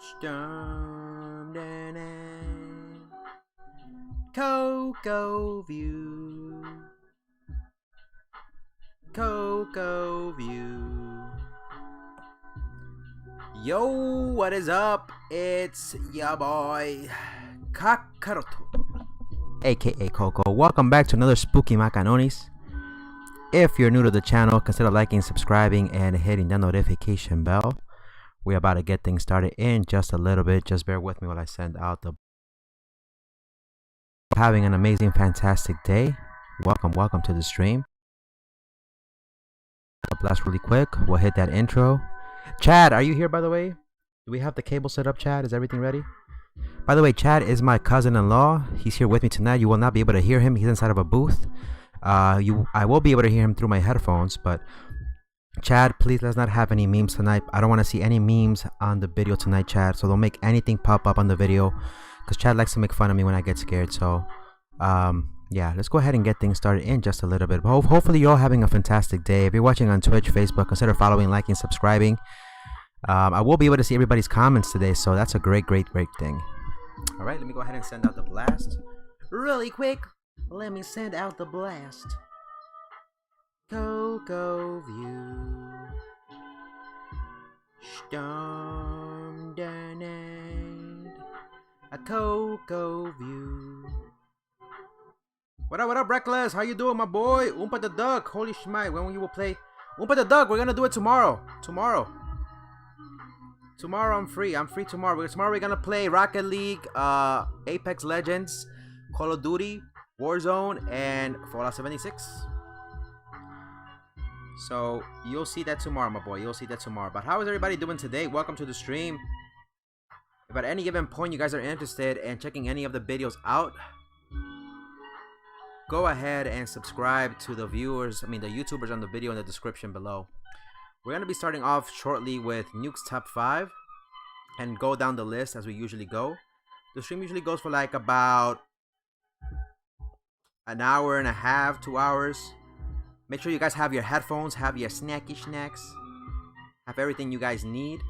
Storm down Cocoa View. Cocoa View. Yo, what is up? It's ya boy Kakaroto, aka Coco. Welcome back to another Spooky Macanonies. If you're new to the channel, consider liking, subscribing, and hitting the notification bell. We're about to get things started in just a little bit. Just bear with me while I send out the... Having an amazing, fantastic day. Welcome to the stream. Blast really quick. We'll hit that intro. Chad, are you here, by the way? Do we have the cable set up, Chad? Is everything ready? By the way, Chad is my cousin-in-law. He's here with me tonight. You will not be able to hear him. He's inside of a booth. I will be able to hear him through my headphones, but Chad, please, let's not have any memes tonight. I don't want to see any memes on the video tonight, Chad. So don't make anything pop up on the video, because Chad likes to make fun of me when I get scared. So yeah, let's go ahead and get things started in just a little bit. Hopefully you're all having a fantastic day. If you're watching on Twitch, Facebook, consider following, liking, subscribing. I will be able to see everybody's comments today, so that's a great thing. All right, let me go ahead and send out the blast really quick. Let me send out the blast. Cocoa View. Storm down a Cocoa View. What up, Reckless? How you doing, my boy? Oompa the Duck. Holy schmite, when you will play Oompa the Duck? We're gonna do it tomorrow. Tomorrow I'm free. I'm free tomorrow. Tomorrow we're gonna play Rocket League, Apex Legends, Call of Duty, Warzone, and Fallout 76. So you'll see that tomorrow, my boy. You'll see that tomorrow. But how is everybody doing today? Welcome to the stream. If at any given point you guys are interested in checking any of the videos out, go ahead and subscribe to the YouTubers on the video in the description below. We're going to be starting off shortly with Nuke's Top 5 and go down the list as we usually go. The stream usually goes for like about an hour and a half, 2 hours. Make sure you guys have your headphones, have your snacky snacks, have everything you guys need.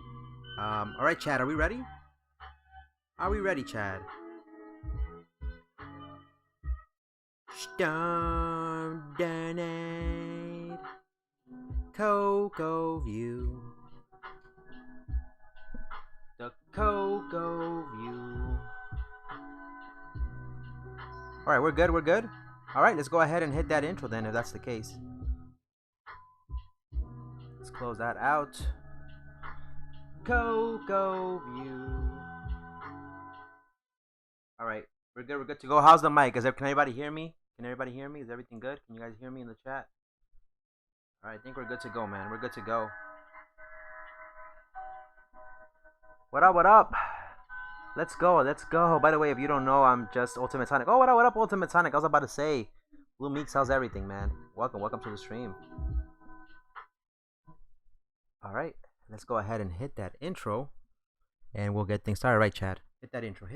Alright, Chad, are we ready? Are we ready, Chad? Storm down Cocoa View. The Cocoa View. Alright, we're good. Alright, let's go ahead and hit that intro then, if that's the case. Let's close that out. Cocoa View. Alright, we're good to go. How's the mic? Can everybody hear me? Can everybody hear me? Is everything good? Can you guys hear me in the chat? Alright, I think we're good to go, man. We're good to go. What up? Let's go. By the way, if you don't know, I'm just Ultimate Sonic. Oh, what up, Ultimate Sonic? I was about to say, Blue Meeks, how's everything, man? Welcome to the stream. Alright, let's go ahead and hit that intro, and we'll get things started. Right, Chad? Hit that intro,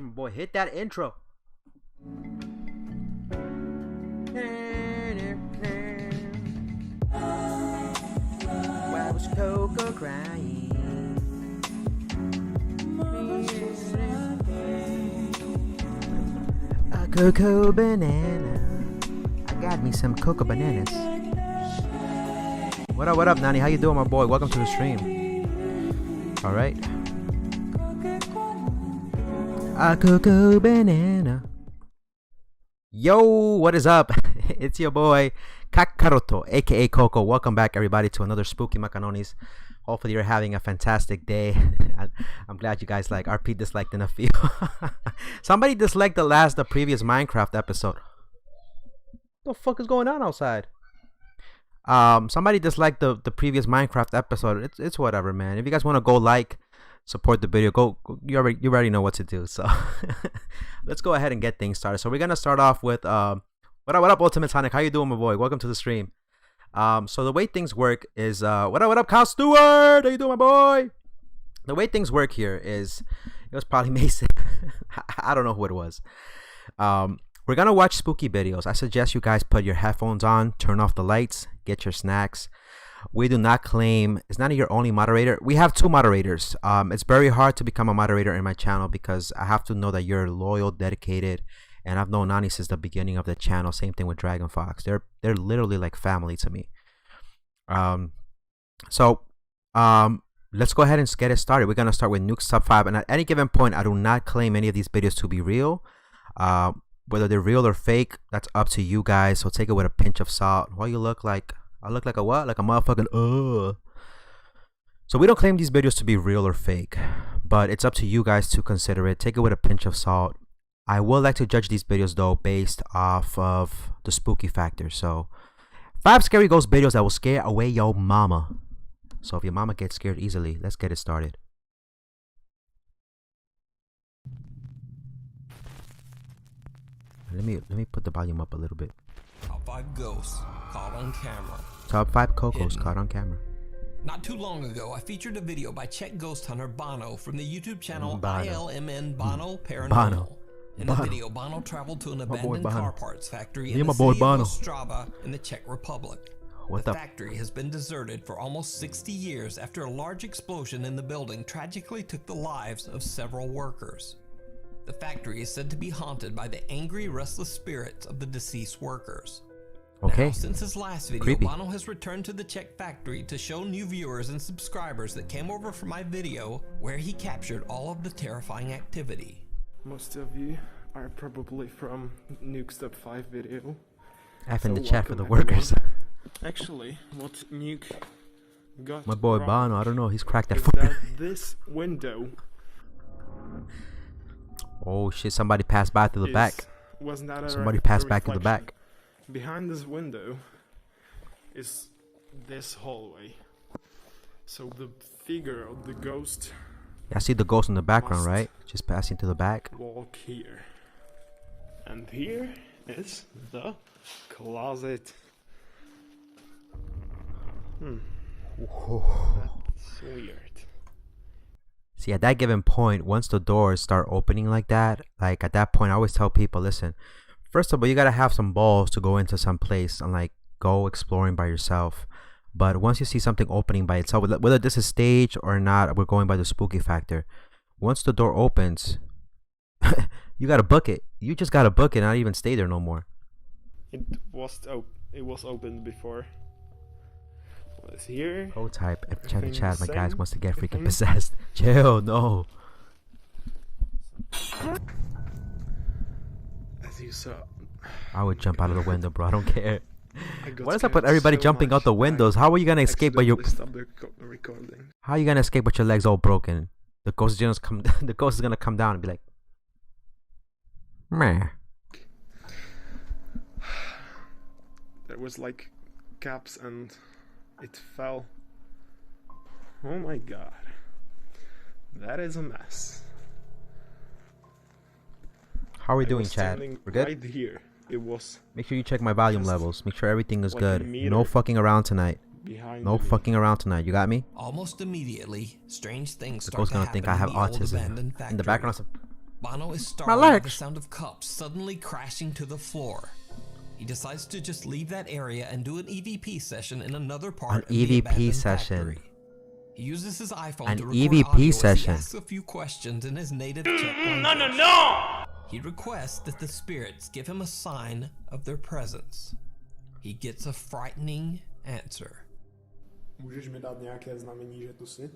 my boy. Hit that intro. Why was Coco crying? A cocoa banana. I got me some cocoa bananas. What up, Nani? How you doing, my boy? Welcome to the stream. Alright. A cocoa banana. Yo, what is up? It's your boy Kakaroto, aka Coco. Welcome back, everybody, to another Spooky Macanonies. Hopefully you're having a fantastic day. I'm glad you guys RP disliked in a few. Somebody disliked the previous Minecraft episode. What the fuck is going on outside? Somebody disliked the previous Minecraft episode. It's whatever, man. If you guys want to go support the video, go. You already know what to do. So let's go ahead and get things started. So we're gonna start off with what up, Ultimate Sonic? How you doing, my boy? Welcome to the stream. So the way things work is what up, Kyle Stewart? How you doing, my boy? The way things work here is, it was probably Mason. I don't know who it was. We're gonna watch spooky videos. I suggest you guys put your headphones on, turn off the lights, get your snacks. We do not claim. It's not your only moderator. We have 2 moderators. It's very hard to become a moderator in my channel because I have to know that you're loyal, dedicated, and I've known Nani since the beginning of the channel. Same thing with Dragon Fox. They're literally like family to me. So let's go ahead and get it started. We're gonna start with Nuke's top 5, and at any given point, I do not claim any of these videos to be real. Whether they're real or fake, that's up to you guys. So take it with a pinch of salt. Why you look like? I look like a what? Like a motherfucking So we don't claim these videos to be real or fake, but it's up to you guys to consider it. Take it with a pinch of salt. I would like to judge these videos though based off of the spooky factor. So 5 scary ghost videos that will scare away your mama. So if your mama gets scared easily, let's get it started. Let me put the volume up a little bit. Top 5 ghosts caught on camera. Top 5 Cocos caught on camera. Not too long ago, I featured a video by Czech ghost hunter Bono from the YouTube channel ILMN Bono Paranormal. In the video, Bono traveled to an abandoned car parts factory in the city of Ostrava in the Czech Republic. The factory has been deserted for almost 60 years after a large explosion in the building tragically took the lives of several workers. The factory is said to be haunted by the angry, restless spirits of the deceased workers. Okay. Now, since his last video, Bono has returned to the Czech factory to show new viewers and subscribers that came over for my video where he captured all of the terrifying activity. Most of you are probably from Nuke's top 5 video. F in the chat for the workers. Actually, what Nuke got my boy Bono, I don't know, he's cracked that is foot. that this window. Oh shit, somebody passed by through the back. Somebody passed back to the back. Behind this window is this hallway. So the figure of the ghost. Yeah, I see the ghost in the background, right? Just passing to the back. Walk here. And here is the closet. That's weird. See, at that given point, once the doors start opening like that, like at that point, I always tell people, listen, first of all, you gotta have some balls to go into some place and like go exploring by yourself. But once you see something opening by itself, whether this is staged or not, we're going by the spooky factor. Once the door opens, you gotta book it. You just gotta book it, not even stay there no more. It was opened before. What's here? Code type. Chat. My guys wants to get freaking possessed. Chill. No. As you saw, I would jump out of the window, bro. I don't care. What is up with everybody jumping out the windows? How are you gonna escape by your? How are you gonna escape with your legs all broken? The ghost is gonna come. The ghost is gonna come down and be like, meh. There was like caps and it fell. Oh my god. That is a mess. How are we doing, Chad? We're good? Right here. It was. Make sure you check my volume levels. Make sure everything is good. No fucking around tonight. No fucking around tonight. You got me? Almost immediately, strange things The start ghost to gonna happen think I have in the old autism. abandoned factory. In the background, Bono is startled by the sound of cups suddenly crashing to the floor. He decides to just leave that area and do an EVP session in another part of the abandoned factory. He uses his iPhone to record audio as he asks a few questions in his native Czech language. No! He requests that the spirits give him a sign of their presence. He gets a frightening answer. Můžeš mi dát nějaké znamení, že tu jsi?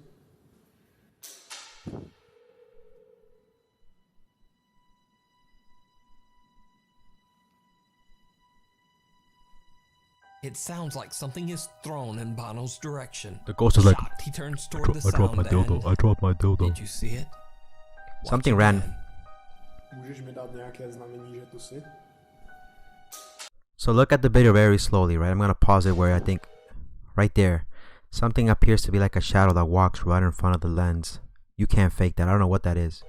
It sounds like something is thrown in Bono's direction. The ghost is like, Shocked, he turns toward the sound. I dropped my dildo. I dropped my dildo. Did you see it? Something ran. Můžeš mi dát nějaké znamení, že tu jsi? So look at the video very slowly, right? I'm gonna pause it where I think, right there, something appears to be like a shadow that walks right in front of the lens. You can't fake that. I don't know what that is.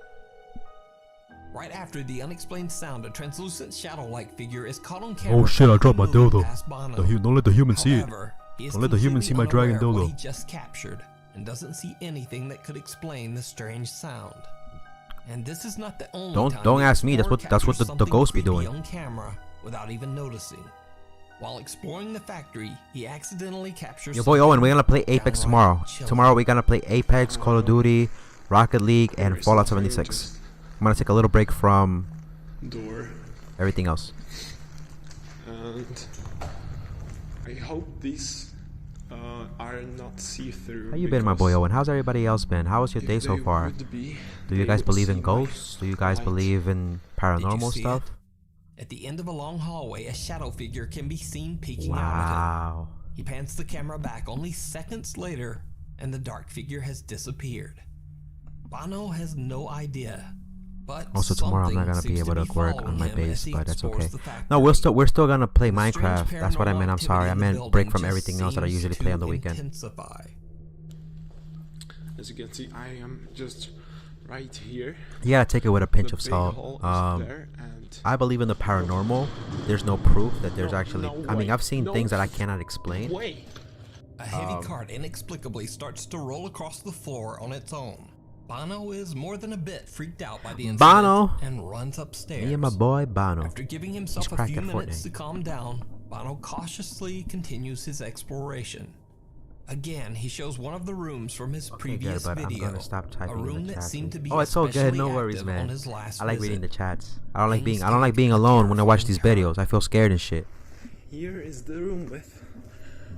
Right after the unexplained sound, a translucent shadow-like figure is caught on camera. Oh shit, I dropped my dildo. Don't let the human see it. However, he is Don't let the human see my dragon completely unaware of dildo. what he just captured and doesn't see anything that could explain the strange sound. And this is not the only time Don't ask the me. That's what captures the something ghost be creepy doing. on camera without even noticing. While exploring the factory, he accidentally captures Your boy Owen, we're gonna play Apex downright tomorrow. chilling. Tomorrow we're gonna play Apex, Call of Duty, Rocket League, and Fallout 76. I'm gonna take a little break from door, everything else. and I hope these are not see-through. How you been, my boy Owen? How's everybody else been? How was your day so far? Do you guys believe in ghosts? Do you guys believe in paranormal see stuff? At the end of a long hallway, a shadow figure can be seen peeking out Wow. of it. He pans the camera back only seconds later, and the dark figure has disappeared. Bono has no idea, but Also tomorrow I'm not gonna be seems able to work following on my him base, as he but that's explores okay. the factory. No, we're still gonna play The strange Minecraft. That's what I meant. I'm paranormal sorry. I activity in the meant break building from just everything else that I seems usually to play on the weekend. intensify. As you can see, I am just right here. You gotta take it with a pinch The of big salt. hole is there, and I believe in the paranormal. There's no proof that there's actually. no I mean, way. I've seen No things that I cannot explain. wait. A heavy cart inexplicably starts to roll across the floor on its own. Bono is more than a bit freaked out by the incident Bono. and runs upstairs. Me and my boy Bono. After giving himself a cracked few at minutes Fortnite. to calm down, Bono cautiously continues his exploration. Again, he shows one of the rooms from his previous but video. I'm gonna stop typing a in room the that chat, seemed to please. be Oh, it's so good. especially No worries, active man. on his last I like reading the visit. chats. I don't like Things being can be alone when I watch careful these and videos. I feel scared and shit. Here is the room with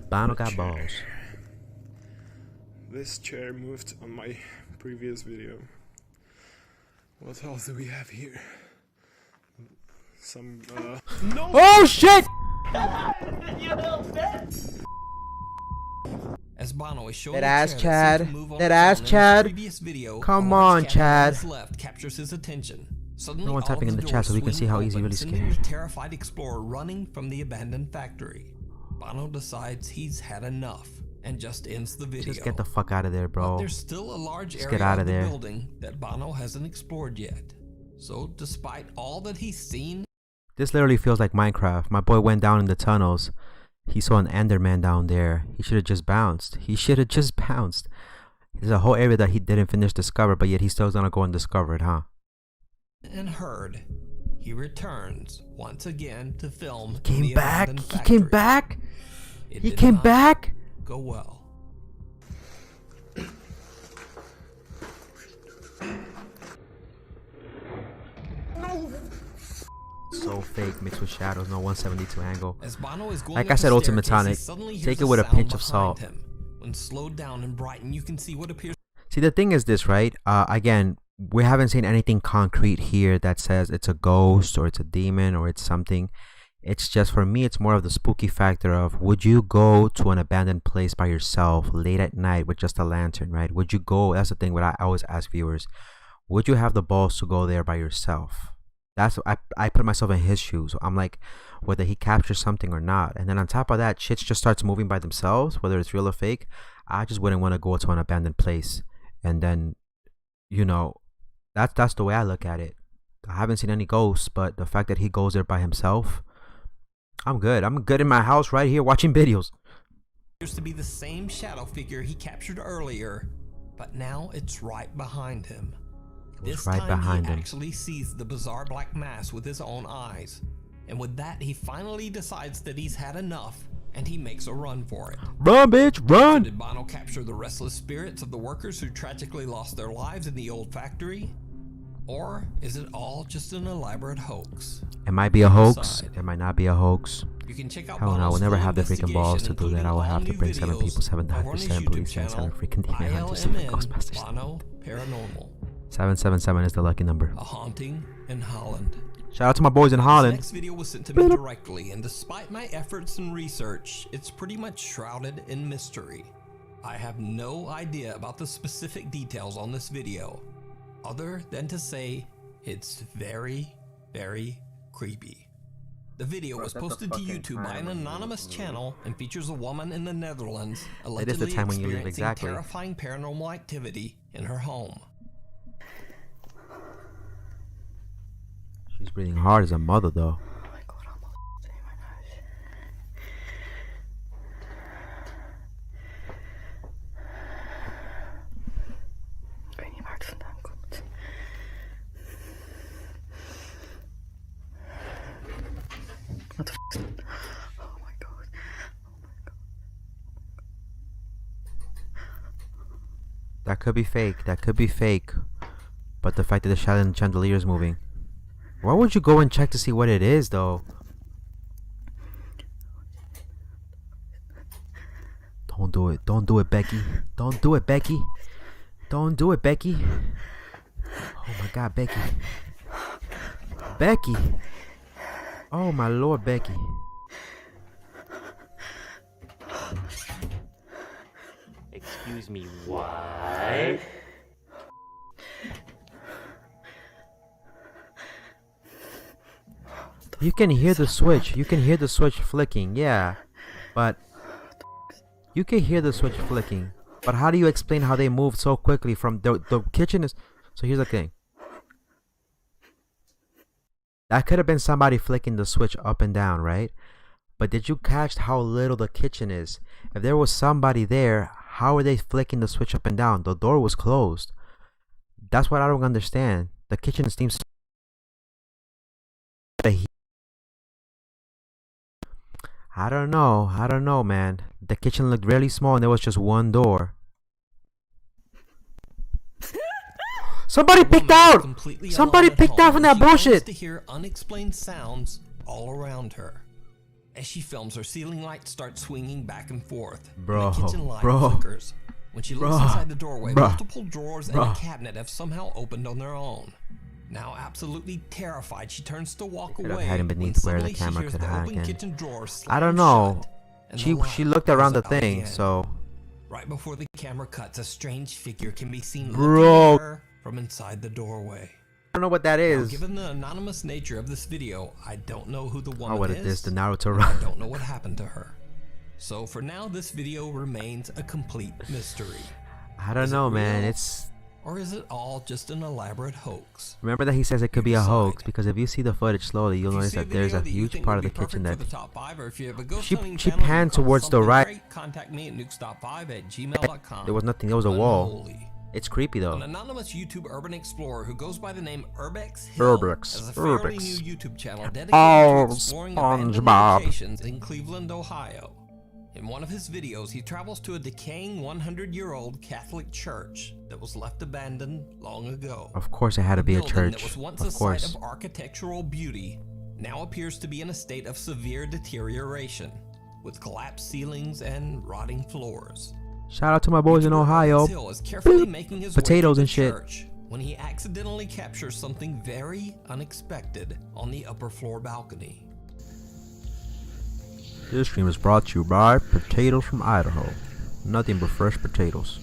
Bono the got chair. balls. This chair moved on my previous video. What else do we have here? Some Oh shit! As Bono is showing That the ass chair Chad. seemed to move on That its ass own in his Chad. previous video, Come a large on, cat Chad. on his left captures his attention. Suddenly, No one all typing of in the the chat so we can doors see how swing easy open, really sending scared. the terrified explorer running from the abandoned factory. Bono decides he's had enough and just ends the video. Just get the fuck out of there, But bro. there's still a large Just area get out of of the there. building that Bono hasn't explored yet. So, despite all that he's seen, This literally feels like Minecraft. My boy went down in the tunnels. He saw an Enderman down there. He should have just bounced. He should have just bounced. There's a whole area that he didn't finish discover, but yet he's still gonna go and discover it, huh? and heard, he returns once again to film in Came the back. abandoned He came factory. back. It He did came not back. Go well. So fake, mixed with shadows, no 172 angle. As Bono is going Like up I said, the Ultimate staircase, he Tonic, suddenly hears take it with a sound pinch of behind salt. him. When slowed down and brightened, you can see what appears. See, the thing is this, right? Again, we haven't seen anything concrete here that says it's a ghost or it's a demon or it's something. It's just, for me, it's more of the spooky factor of, would you go to an abandoned place by yourself late at night with just a lantern, right? Would you go? That's the thing what I always ask viewers. Would you have the balls to go there by yourself? That's, I put myself in his shoes. I'm like, whether he captures something or not. And then on top of that, shit just starts moving by themselves, whether it's real or fake. I just wouldn't want to go to an abandoned place. And then, you know, that's the way I look at it. I haven't seen any ghosts, but the fact that he goes there by himself, I'm good. I'm good in my house right here watching videos. Appears to be the same shadow figure he captured earlier, but now it's right behind him. This right time behind he him. actually sees the bizarre black mass with his own eyes. And with that, he finally decides that he's had enough, and he makes a run for it. Run, bitch, run! Did Bono capture the restless spirits of the workers who tragically lost their lives in the old factory? Or is it all just an elaborate hoax? It might be a hoax. Decide. It might not be a hoax. You can check out Hell no, I Bono's will never full have the freaking balls to do investigation, that. I will including have to all bring new 7 people, videos 7 over on doctors, his 7 YouTube police, and 7 channel, freaking demon hunters, 7 ILMN ghostbusters. Bono Paranormal. 777 is the lucky number. A haunting in Holland. Shout out to my boys in This Holland. next video was sent to me directly, and despite my efforts and research, it's pretty much shrouded in mystery. I have no idea about the specific details on this video, other than to say it's very, very creepy. The video was posted to YouTube by an anonymous channel and features a woman in the Netherlands It is the allegedly time when you leave, experiencing exactly. terrifying paranormal activity in her home. She's breathing hard as a mother, though. Ik weet niet waar het vandaan komt. Wat de f*** is dat? Oh my That could be fake. That could be fake. But the fact that the chandelier is moving. Why would you go and check to see what it is, though? Don't do it. Don't do it, Becky. Don't do it, Becky. Don't do it, Becky. Oh my God, Becky. Becky. Oh my Lord, Becky. Excuse me, what? You can hear the switch. You can hear the switch flicking. Yeah. But you can hear the switch flicking. But how do you explain how they moved so quickly from the kitchen is... So here's the thing. That could have been somebody flicking the switch up and down, right? But did you catch how little the kitchen is? If there was somebody there, how are they flicking the switch up and down? The door was closed. That's what I don't understand. The kitchen seems... I don't know, man. The kitchen looked really small and there was just one door. Somebody picked out! Somebody picked out from that bullshit! To hear unexplained sounds all around her. As she films, her ceiling lights start swinging back and forth. Bro, the kitchen light bro, flickers. When she looks bro, inside the doorway, bro, multiple drawers and bro. a cabinet have somehow opened on their own. Now absolutely terrified, she turns to walk Could have away. hidden when beneath where the suddenly she camera hears could the hide open again. kitchen drawer I slam don't know. shut, and the She light looked around the goes out thing, again. so... Right before the camera cuts, a strange figure can be seen Bro. looking at her from inside the doorway. I don't know what that Now, is. given the anonymous nature of this video, I don't know who the woman Oh, what is. is this? The Naruto and I run. don't know what happened to her. So for now, this video remains a complete mystery. I don't Is it know, man. real? It's... Or is it all just an elaborate hoax? Remember that he says it could be a hoax, because if you see the footage slowly, you'll If you notice see a that there's a video that you huge think part would of the be kitchen perfect that... for the top 5, or if you have a ghost She hunting panned channel and you towards the something right. great, contact me at nukestop5@gmail.com. There was nothing. There was a wall. Unholy. It's creepy, though. An anonymous YouTube urban explorer who goes by the name Urbex Hill has a fairly new YouTube channel dedicated to exploring abandoned SpongeBob. locations in Cleveland, Ohio. In one of his videos, he travels to a decaying 100-year-old Catholic church that was left abandoned long ago. Of course, it had to be a building church. that was once Of a site course. of architectural beauty now appears to be in a state of severe deterioration, with collapsed ceilings and rotting floors. Shout out to my boys in YouTuber Ohio. Urbex Hill is carefully making his Potatoes way and to shit. the church when he accidentally captures something very unexpected on the upper floor balcony. This stream is brought to you by potatoes from Idaho. Nothing but fresh potatoes.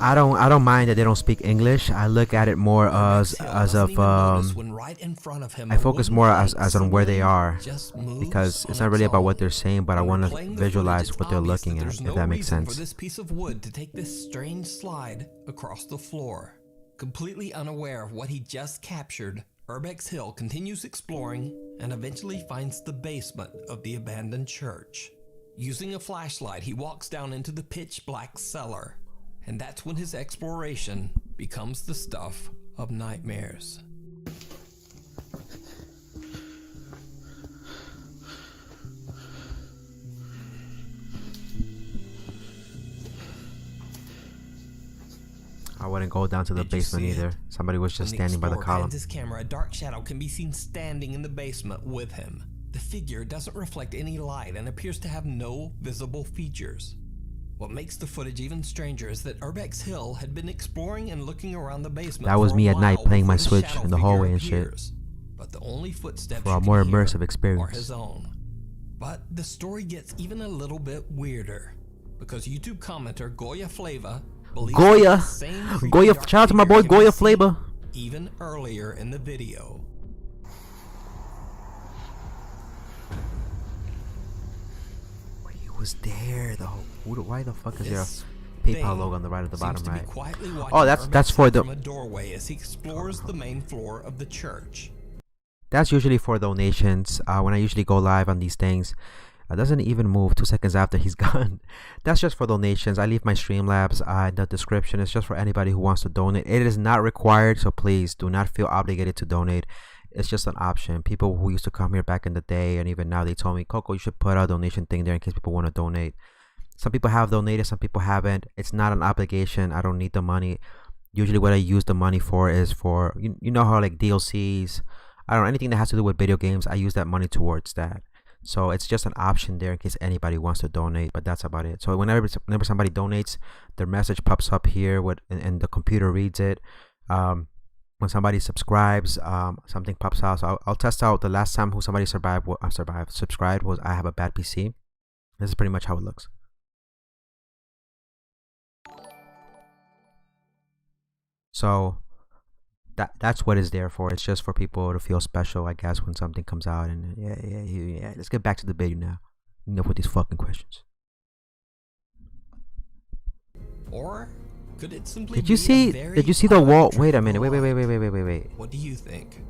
I don't mind that they don't speak English. I look at it more as of I focus more as on where they are, because it's not really about what they're saying, but I want to visualize what they're looking at, if that makes sense. For this piece of wood to take this strange slide across the floor, completely unaware of what he just captured, Urbex Hill continues exploring and eventually finds the basement of the abandoned church. Using a flashlight, he walks down into the pitch black cellar, and that's when his exploration becomes the stuff of nightmares. I wouldn't go down to the Did you basement see either. it? Somebody was just When standing by the explorer column. pans his camera, a dark shadow can be seen standing in the basement with him. The figure doesn't reflect any light and appears to have no visible features. What makes the footage even stranger is that Urbex Hill had been exploring and looking around the basement. That was for a me at night while playing my before the Switch shadow in the figure hallway and shit. appears. But the only footsteps For a you more can hear immersive are experience. his own. But the story gets even a little bit weirder, because YouTube commenter Goya Flava believes Goya! that the same creepy Goya, dark shout out to my figure boy can be Goya seen Flava. even earlier in the video. He was there though. Why the fuck is there This a PayPal thing logo on the right at the bottom seems to be right? quietly watching Oh, that's Urbex for Hill the. from a doorway as he explores the main floor of the church. That's usually for donations. When I usually go live on these things, it doesn't even move 2 seconds after he's gone. That's just for donations. I leave my Streamlabs in the description. It's just for anybody who wants to donate. It is not required, so please do not feel obligated to donate. It's just an option. People who used to come here back in the day, and even now, they told me, Coco, you should put a donation thing there in case people want to donate. Some people have donated, some people haven't. It's not an obligation. I don't need the money. Usually what I use the money for is for, you know how like DLCs, I don't know, anything that has to do with video games, I use that money towards that. So it's just an option there in case anybody wants to donate, but that's about it. So whenever somebody donates, their message pops up here and the computer reads it. When somebody subscribes, something pops out. So I'll test out the last time who somebody subscribed was I have a bad PC. This is pretty much how it looks. So that's what it's there for. It's just for people to feel special, I guess, when something comes out. And yeah. Let's get back to the video now. Enough with these fucking questions. Or could it simply Did you be see the wall? Wait a minute. Wait. What do you think?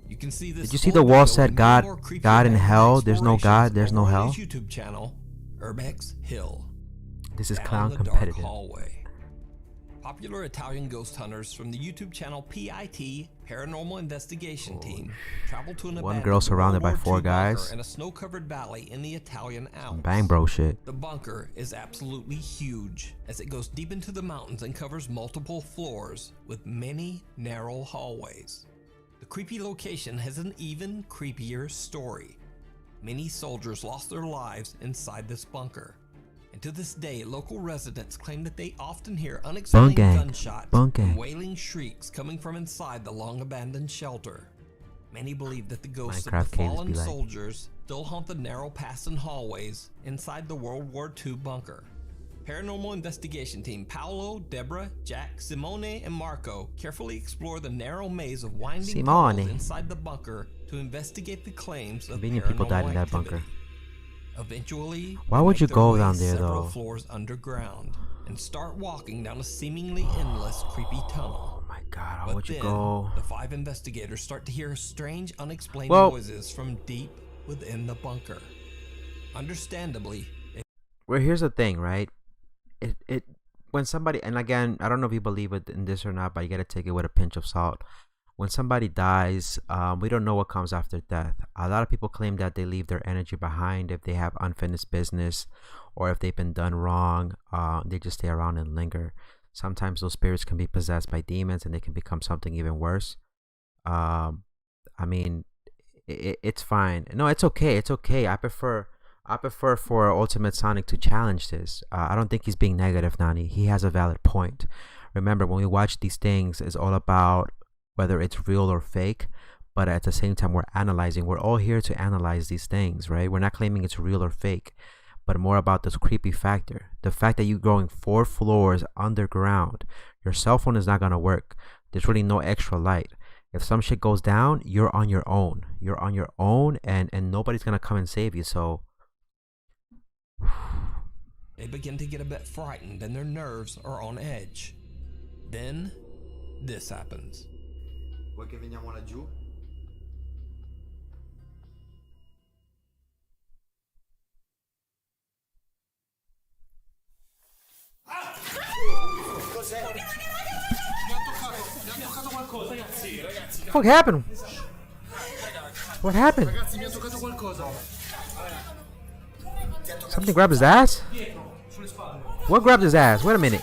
You can see this. Did you see the wall said God and hell? There's no God, there's no hell. YouTube channel, Urbex Hill. This is Down clown the dark competitive. Hallway. Popular Italian ghost hunters from the YouTube channel PIT Paranormal Investigation Team travel to an One girl surrounded by 4 guys. in a snow-covered valley in the Italian Alps. Bang bro shit. The bunker is absolutely huge as it goes deep into the mountains and covers multiple floors with many narrow hallways. The creepy location has an even creepier story. Many soldiers lost their lives inside this bunker. And to this day, local residents claim that they often hear unexplained gunshots and wailing shrieks coming from inside the long-abandoned shelter. Many believe that the ghosts of the fallen soldiers still haunt the narrow paths and hallways inside the World War II bunker. Paranormal Investigation Team Paolo, Deborah, Jack, Simone, and Marco carefully explore the narrow maze of winding tunnels inside the bunker to investigate the claims of paranormal people died in that bunker. Eventually, why would you go down there several though? Floors underground and start walking down a seemingly endless, creepy tunnel. Oh my god, how But would you then, go? The 5 investigators start to hear strange, unexplained noises from deep within the bunker. Understandably, Well, here's the thing, right? When somebody, and again, I don't know if you believe in this or not, but you gotta take it with a pinch of salt. When somebody dies, we don't know what comes after death. A lot of people claim that they leave their energy behind if they have unfinished business or if they've been done wrong. They just stay around and linger. Sometimes those spirits can be possessed by demons and they can become something even worse. I mean, it's fine. No, it's okay. It's okay. I prefer for Ultimate Sonic to challenge this. I don't think he's being negative, Nani. He has a valid point. Remember, when we watch these things, it's all about whether it's real or fake, but at the same time we're analyzing. We're all here to analyze these things, right? We're not claiming it's real or fake, but more about this creepy factor. The fact that you're going 4 floors underground, your cell phone is not gonna work. There's really no extra light. If some shit goes down, you're on your own. You're on your own, and nobody's gonna come and save you. So they begin to get a bit frightened and their nerves are on edge. Then this happens. Vuoi che veniamo laggiù? Cos'è? Mi ha toccato qualcosa, ragazzi. what happened? What happened? Ragazzi, mi ha toccato qualcosa. Something grabbed his ass? What grabbed his ass? Wait a minute.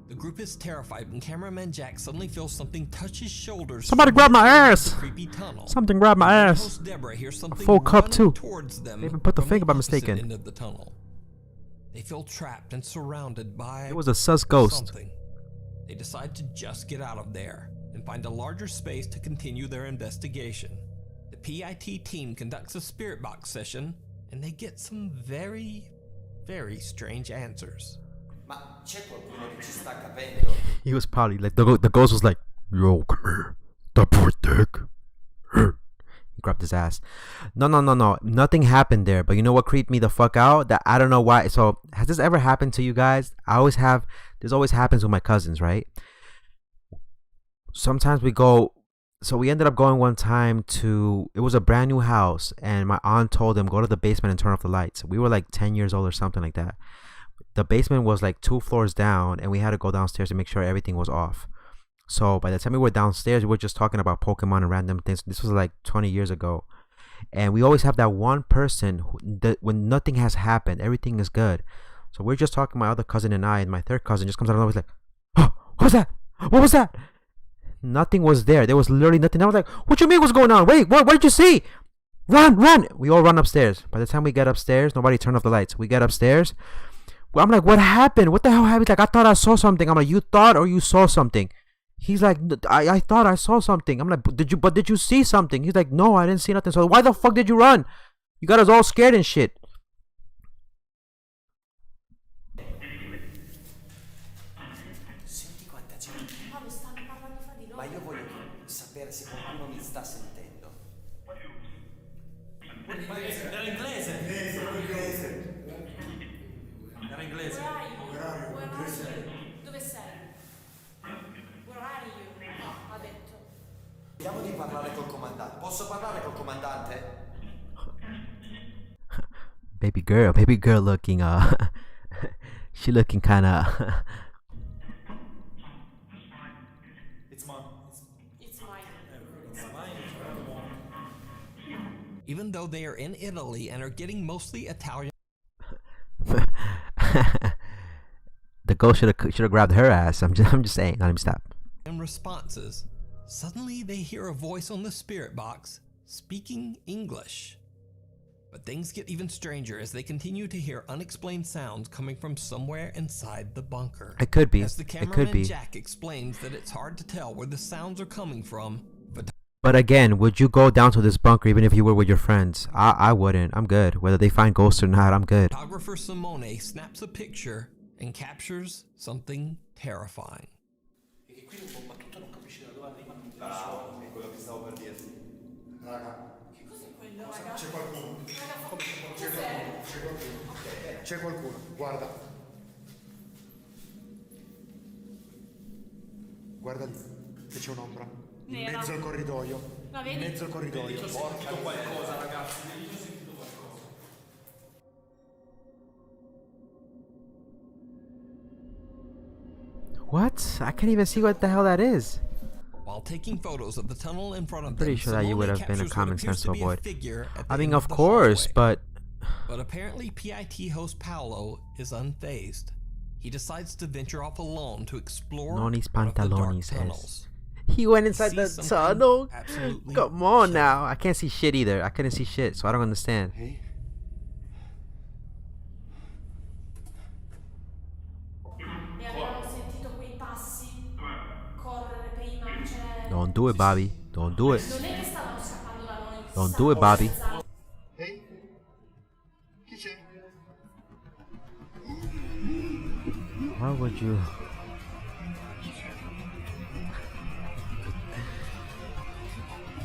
The group is terrified when cameraman Jack suddenly feels something touch his shoulders. Somebody grabbed my ass. Creepy tunnel. Something grabbed my ass. Host Deborah hears something full cup too. Towards them. They even put the finger by opposite mistake. End of the tunnel. They feel trapped and surrounded by It was a sus ghost. something. They decide to just get out of there and find a larger space to continue their investigation. The PIT team conducts a spirit box session and they get some very, very strange answers. Ma c'è qualcuno che ci sta capendo? He was probably like, the ghost was like, yo, come here. The poor dick. He grabbed his ass. No. Nothing happened there. But you know what creeped me the fuck out? That I don't know why. So has this ever happened to you guys? This always happens with my cousins, right? Sometimes we go, so we ended up going one time to, it was a brand new house. And my aunt told them, go to the basement and turn off the lights. We were like 10 years old or something like that. The basement was like 2 floors down and we had to go downstairs to make sure everything was off. So by the time we were downstairs, we were just talking about Pokemon and random things. This was like 20 years ago. And we always have that one person that when nothing has happened, everything is good. So we're just talking, my other cousin and I, and my third cousin just comes out and always like, oh, what was that? What was that? Nothing was there. There was literally nothing. I was like, what you mean what's going on? Wait, what did you see? Run, run. We all run upstairs. By the time we get upstairs, nobody turned off the lights. We get upstairs. Well, I'm like, what happened? What the hell happened? He's like, I thought I saw something. I'm like, you thought or you saw something? He's like, I thought I saw something. I'm like, did you see something? He's like, no, I didn't see nothing. So why the fuck did you run? You got us all scared and shit. Senti quanta gente. Ma mi stanno parlando fra di loro. Ma io voglio sapere se qualcuno mi sta sentendo. Era inglese. Era inglese. Dove sei? Where are you? Ha detto. Vediamo di parlare col comandante. Posso parlare col comandante? Baby girl looking she looking kind of It's mine. It's mine. Even though they are in Italy and are getting mostly Italian. The ghost should have grabbed her ass. I'm just saying. Let me stop. And responses. Suddenly they hear a voice on the spirit box speaking English. But things get even stranger as they continue to hear unexplained sounds coming from somewhere inside the bunker. It could be. As the cameraman Jack explains that it's hard to tell where the sounds are coming from. But again, would you go down to this bunker even if you were with your friends? I wouldn't. I'm good. Whether they find ghosts or not, I'm good. Photographer Simone snaps a picture and captures something terrifying. C'è qualcuno. C'è qualcuno, guarda. Guarda lì, che c'è un'ombra. In mezzo al corridoio. La vedi? In mezzo al corridoio. Porca qualcosa, ragazzi. What? I can't even see what the hell that is. While taking photos of the tunnel in front of them, Pretty sure that you would have been a common sense to avoid. I mean, of the course, hallway. but apparently PIT host Paolo is unfazed. He decides to venture off alone to explore Nonis one of the dark pantalones tunnels. he went inside the Sees tunnel. something absolutely Come on chilling. now. I can't see shit either. I couldn't see shit, so I don't understand. Hey. E avevamo sentito quei passi correre prima, cioè... Don't do it, Bobby. Don't do it. Non è che stavano scappando da noi. Don't do it, Bobby. Ehi? Chi c'è? Why would you?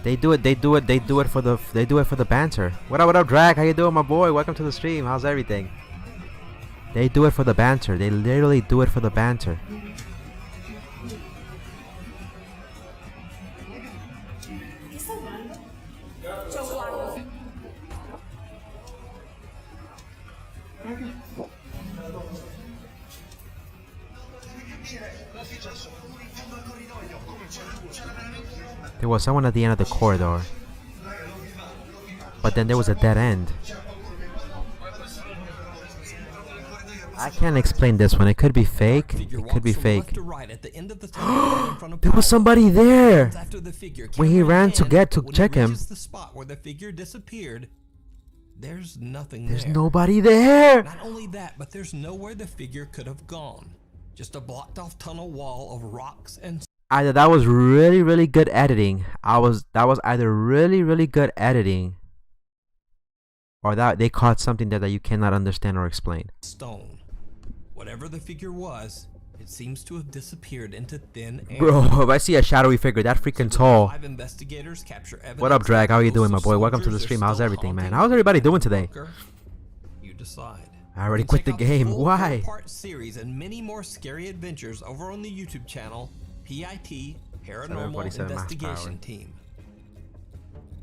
They do it for the banter. What up, Drag? How you doing, my boy? Welcome to the stream. How's everything? They do it for the banter. They literally do it for the banter. Che stai guardando? C'è un guardo. There was someone at the end of the corridor. But then there was a dead end. I can't explain this one. It could be fake. It could be fake. There was somebody there when he ran to check him. The spot where the figure disappeared. There's nothing There's there. nobody there. Not only that, but there's nowhere the figure could have gone. Just a blocked off tunnel wall of rocks and Either that was really good editing. That was either really good editing, or that they caught something there that you cannot understand or explain. stone. Whatever the figure was, it seems to have disappeared into thin air. Bro, if I see a shadowy figure that freaking tall. 5 investigators capture evidence. What up, Drag? How are you that doing, my ghosts boy? of Welcome to the soldiers stream. are How's still everything, man? haunting How's everybody the doing today? bunker. You decide. I already You can quit the check out game. full Why? 4-part series and many more scary adventures over on the YouTube channel PIT Paranormal 747 max Investigation power. Team.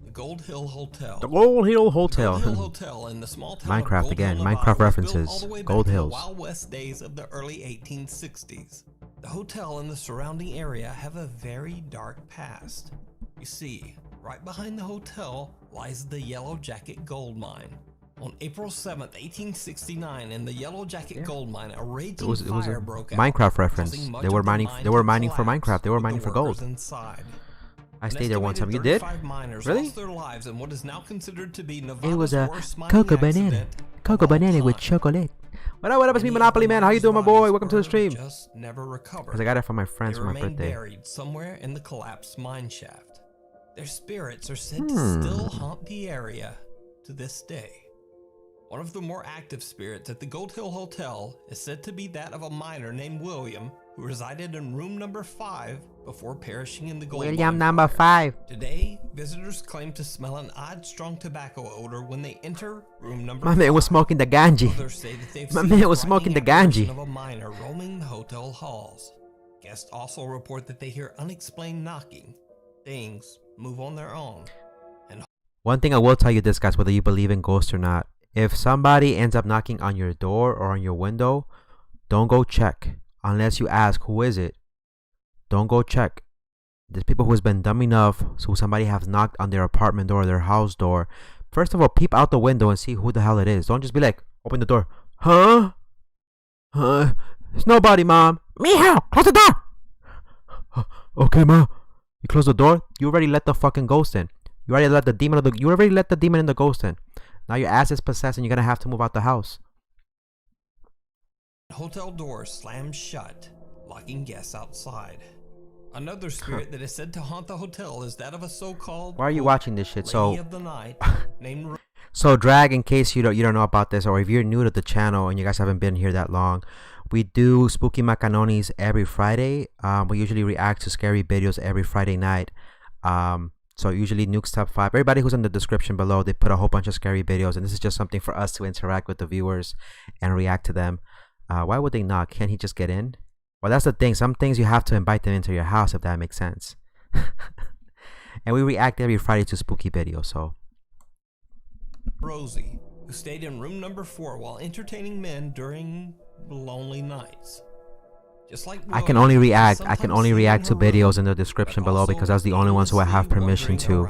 The Gold Hill Hotel. The Gold Hill Hotel. The Gold Hill Hotel in the small town of Minecraft Gold again. Hill, Minecraft Nevada, was built references. all the way back Gold in the Hills. Wild West days of the early 1860s. The hotel and the surrounding area have a very dark past. You see, right behind the hotel lies the Yellow Jacket gold mine. On April 7th, 1869, in the Yellow Jacket gold mine, a raging fire broke out. Minecraft reference. They were mining for Minecraft. They were mining for gold. Inside. I stayed there one time. You did? Really? Lost their lives in what is now considered to be It Nevada's was a worst mining cocoa banana. accident Cocoa of all banana with time. chocolate. What up, it's me, Monopoly Man. How you doing, my boy? Welcome to the stream. Just never recovered. Because I got it from my friends They for my remain birthday. buried somewhere in the collapsed mine shaft. Their spirits are said to still haunt the area to this day. One of the more active spirits at the Gold Hill Hotel is said to be that of a miner named William, who resided in room number 5 before perishing in the gold William mine number fire. 5. Today, visitors claim to smell an odd, strong tobacco odor when they enter room number My 5. man was smoking the ganji. Others say that they've My seen man the was smoking the frightening apparition ganji. of a miner roaming the hotel halls. Guests also report that they hear unexplained knocking. Things move on their own. And One thing I will tell you this, guys, whether you believe in ghosts or not. If somebody ends up knocking on your door or on your window, don't go check. Unless you ask, who is it? Don't go check. There's people who's been dumb enough, so somebody has knocked on their apartment door or their house door. First of all, peep out the window and see who the hell it is. Don't just be like, open the door. Huh? It's nobody, Mom. Meow, close the door. Okay, Mom. You close the door, you already let the fucking ghost in. You already let the demon and the ghost in. Now your ass is possessed and you're gonna have to move out the house. hotel doors slammed shut, locking guests outside. Another spirit that is said to haunt the hotel is that of a so-called Why are you watching this shit? Lady of the Night named So Drag, in case you don't know about this, or if you're new to the channel and you guys haven't been here that long, we do Spooky Macanonies every Friday. We usually react to scary videos every Friday night. So usually Nuke's Top 5. Everybody who's in the description below, they put a whole bunch of scary videos, and this is just something for us to interact with the viewers and react to them. Why would they knock? Can't he just get in? Well, that's the thing. Some things you have to invite them into your house, if that makes sense. And we react every Friday to spooky videos, so. Rosie, who stayed in room number 4 while entertaining men during lonely nights. Just like I can only react to videos in the description below because that's the only ones who I have permission to,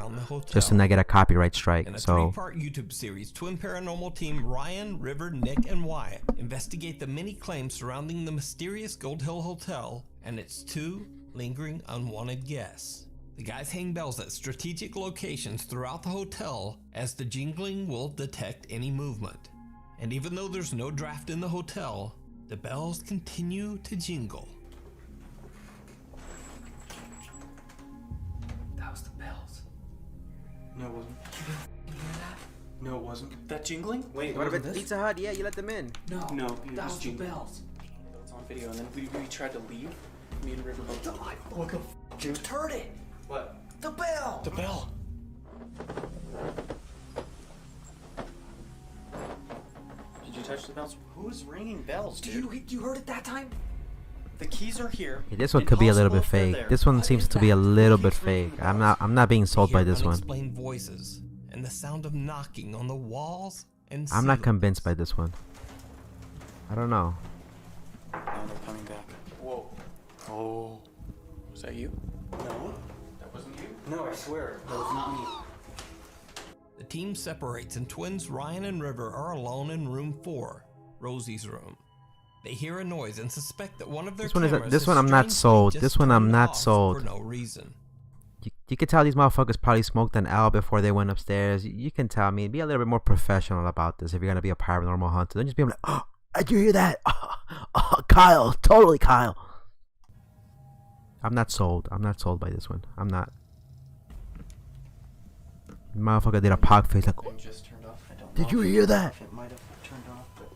just to not get a copyright strike. In a So 3-part YouTube series, Twin Paranormal Team Ryan, River, Nick, and Wyatt investigate the many claims surrounding the mysterious Gold Hill Hotel and its 2 lingering unwanted guests. The guys hang bells at strategic locations throughout the hotel as the jingling will detect any movement. And even though there's no draft in the hotel, the bells continue to jingle. That was the bells. No, it wasn't. You hear that? No, it wasn't. That jingling? Wait, what about Pizza Hut? Yeah, you let them in. No, No, it that was was the jingling. bells. It's on video, and then we tried to leave. Me and River both. I just heard it. What? The bell. The bell. Did you touch the bells? Who's ringing bells, dude? You heard it that time? The keys are here. Yeah, this one could be a little bit Impossible if they're fake. there. This one seems to be a little bit fake. I'm not being sold by this one. Unexplained voices and the sound of knocking on the walls and I'm not ceilings. convinced by this one. I don't know. Now they're coming back. Whoa. Oh. Was that you? No. That wasn't you? No, I swear. That was not me. The team separates and twins Ryan and River are alone in room 4, Rosie's room. They hear a noise and suspect that one of their This one is cameras this has one I'm not strangely sold. just This one I'm turned not off sold. for no reason. You can tell these motherfuckers probably smoked an L before they went upstairs. You can tell me. Be a little bit more professional about this if you're gonna be a paranormal hunter. Don't just be like, oh, did you hear that? Oh, Kyle, totally Kyle. I'm not sold. I'm not sold by this one. I'm not. Motherfucker did a pog face like, It just turned off. I don't did know you if hear that? It might have turned off, but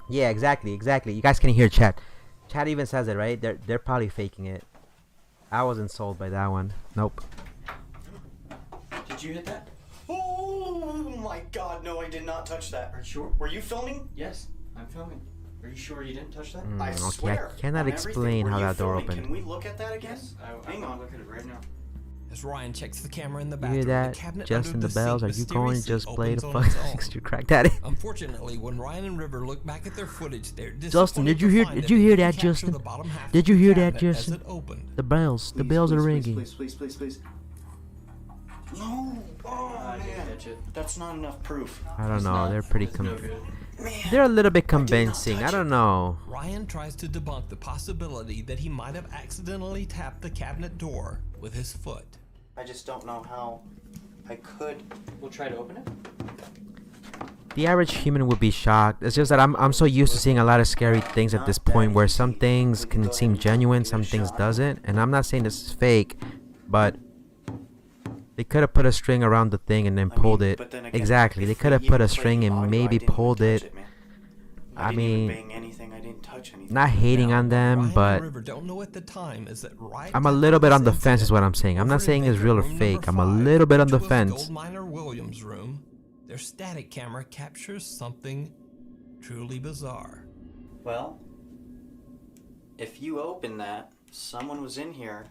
Yeah, exactly. You guys can hear chat. Chat even says it, right? They're probably faking it. I wasn't sold by that one. Nope. did you hit that? Oh my God! No, I did not touch that. Are you sure? Were you filming? Yes, I'm filming. Are you sure you didn't touch that? I Okay, swear. I cannot on explain everything. how Were you that door filming? opened. Can we look at that again? Yes, hang on. Look at it right now. As Ryan checks the camera in the You bathroom, hear that? the cabinet Justin under the the bells. sink Are you going to mysteriously just play the opens on its fuck? own. You crack that. Unfortunately, when Ryan and River look back at their footage, they're Justin, disappointed did you to hear? find Did that you they hear didn't that, capture Justin? the bottom half Did of you the hear that, cabinet as Justin? it opened. The bells. The bells are ringing. Please. No! Oh, man. That's not enough proof. I don't know. They're pretty they're a little bit convincing. I don't know. Ryan tries to debunk the possibility that he might have accidentally tapped the cabinet door with his foot. I just don't know how I could. We'll try to open it. The average human would be shocked. It's just that I'm so used to seeing a lot of scary things at this point, where some things can seem genuine, some things doesn't. And I'm not saying this is fake, but they could have put a string around the thing and then pulled it. Exactly. They could have put a string and maybe pulled it. I mean, not hating on them, but I'm a little bit on the fence is what I'm saying. I'm not saying it's real or fake. I'm a little bit on the fence. Their static camera captures something truly bizarre. Well, if you open that, someone was in here,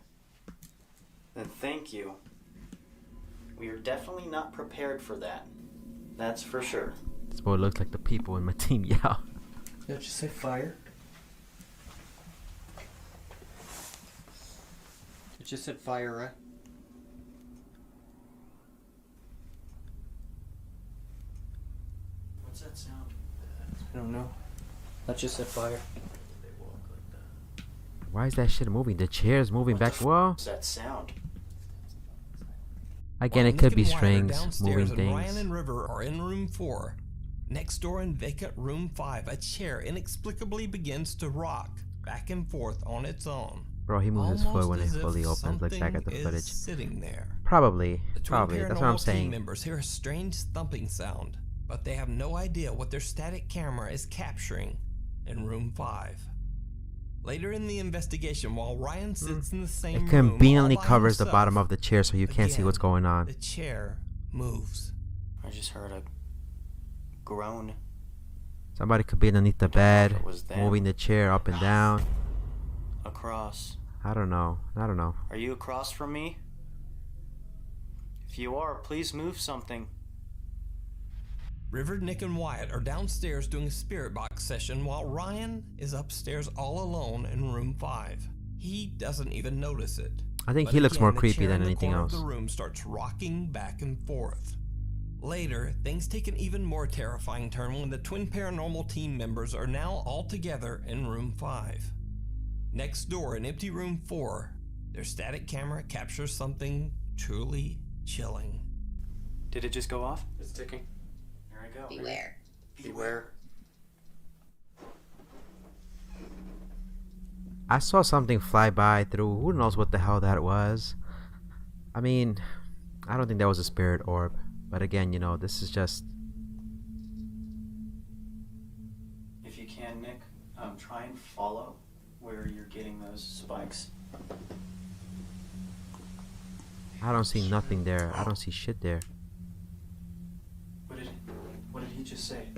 then thank you. We are definitely not prepared for that. That's for sure. This boy looks like the people in my team, yeah. Did it just say fire? It just said fire, right? What's that sound? I don't know. That just said fire. Why is that shit moving? The chair's moving back. Whoa. What's that sound? Again, it could be strings moving things. Ryan and River are in room 4. Next door in vacant room 5, a chair inexplicably begins to rock back and forth on its own. Bro, he moves his foot when it fully opens. Look back at the footage. Probably. That's what I'm saying. Team members hear a strange thumping sound, but they have no idea what their static camera is capturing in room 5. Later in the investigation, while Ryan sits in the same room, it conveniently all by covers the himself, bottom of the chair so you can't see what's going on. The chair moves. I just heard a groan. Somebody could be underneath the bed, moving the chair up and down. Across. I don't know. Are you across from me? If you are, please move something. River, Nick, and Wyatt are downstairs doing a spirit box session while Ryan is upstairs all alone in room 5. He doesn't even notice it. I think But he looks again, more the creepy chair than in the anything corner else. of the room starts rocking back and forth. Later, things take an even more terrifying turn when the twin paranormal team members are now all together in room 5. Next door in empty room 4, their static camera captures something truly chilling. Did it just go off? It's ticking. Here I go. Beware. Beware. I saw something fly by through. Who knows what the hell that was? I mean, I don't think that was a spirit orb. But again, you know, this is just... If you can, Nick, try and follow where you're getting those spikes. I don't see nothing there. I don't see shit there. What did he just say?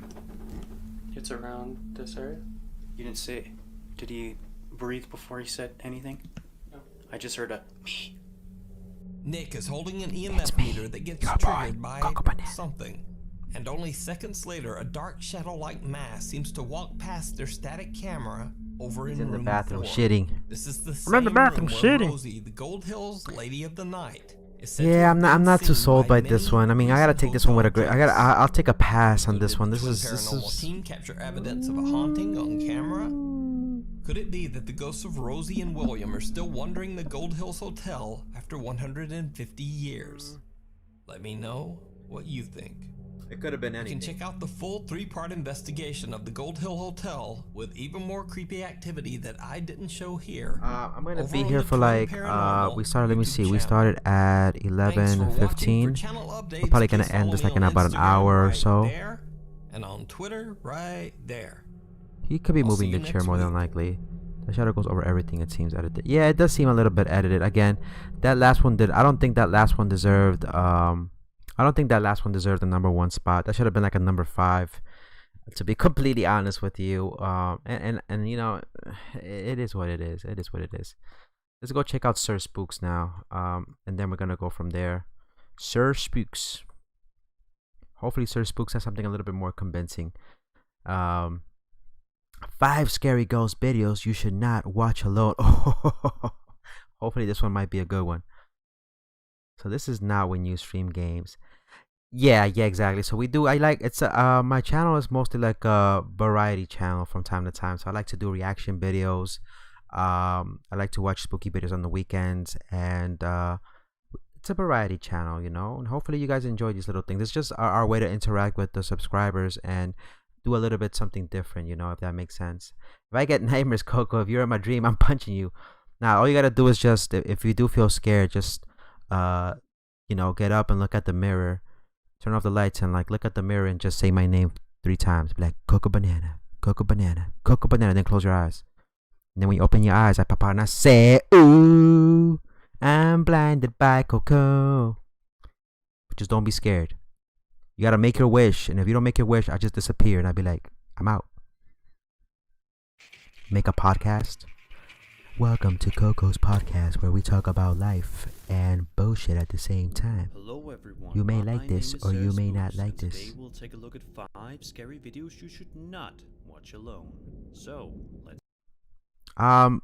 It's around this area? You didn't say... Did he breathe before he said anything? No. I just heard a me. Nick is holding an EMF meter that gets triggered by something. And only seconds later, a dark shadow-like mass seems to walk past their static camera over in the room bathroom 4. shitting. This is the I'm same in the bathroom room where shitting. Rosie, the Gold Hills Lady of the Night, is said to Yeah, have I'm not been too seen sold by this many one. I mean, I gotta recent take this one with a hotel great. I'll take a pass on So this did one. the This twin is paranormal team capture evidence of a haunting on camera? Could it be that the ghosts of Rosie and William are still wandering the Gold Hills Hotel after 150 years? Let me know what you think. It could have been You anything. can check out the full 3-part investigation of the Gold Hill Hotel with even more creepy activity that I didn't show here. I'm gonna over be on here the for Twin like Paranormal we started. Let me YouTube see. We channel. started at Thanks for watching. 11:15. For channel updates, We're probably gonna please end follow this me like in on about an Instagram hour or right so. there, and on Twitter right there. He could be I'll see moving you the chair next more than week. likely. The shadow goes over everything. It seems edited. Yeah, it does seem a little bit edited. Again, that last one did. I don't think that last one deserved. I don't think that last one deserved the #1 spot. That should have been like a number 5. To be completely honest with you, and you know, it is what it is. It is what it is. let's go check out Sir Spooks now. And then we're gonna go from there. Sir Spooks. Hopefully Sir Spooks has something a little bit more convincing. 5 scary ghost videos you should not watch alone. Hopefully this one might be a good one. So this is not when you stream games. Yeah, exactly. So my channel is mostly like a variety channel from time to time. So I like to do reaction videos. I like to watch spooky videos on the weekends, and it's a variety channel, you know, and hopefully you guys enjoy these little things. It's just our way to interact with the subscribers and do a little bit something different, you know, if that makes sense. If I get nightmares, Coco, if you're in my dream, I'm punching you. Now, all you gotta do is just, if you do feel scared, just, you know, get up and look at the mirror, turn off the lights, and like look at the mirror and just say my name 3 times. Be like, Coco Banana, Coco Banana, Coco Banana. Then close your eyes. And then when you open your eyes, I pop out and I say, ooh, I'm blinded by Coco. But just don't be scared. You gotta make your wish, and if you don't make your wish, I just disappear, and I'd be like, I'm out. Make a podcast. Welcome to Coco's podcast, where we talk about life and bullshit at the same time. Hello everyone. You may like this or you may not like this. Today we'll take a look at 5 scary videos you should not watch alone. So, let's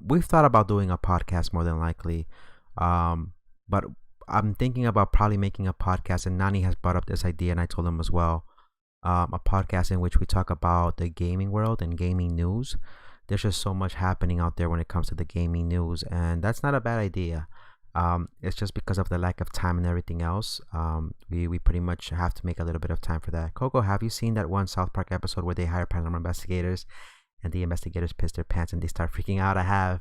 we've thought about doing a podcast more than likely. But I'm thinking about probably making a podcast, and Nani has brought up this idea, and I told him as well. A podcast in which we talk about the gaming world and gaming news. There's just so much happening out there when it comes to the gaming news, and that's not a bad idea. It's just because of the lack of time and everything else. We pretty much have to make a little bit of time for that. Coco, have you seen that one South Park episode where they hire paranormal investigators, and the investigators piss their pants and they start freaking out? I have.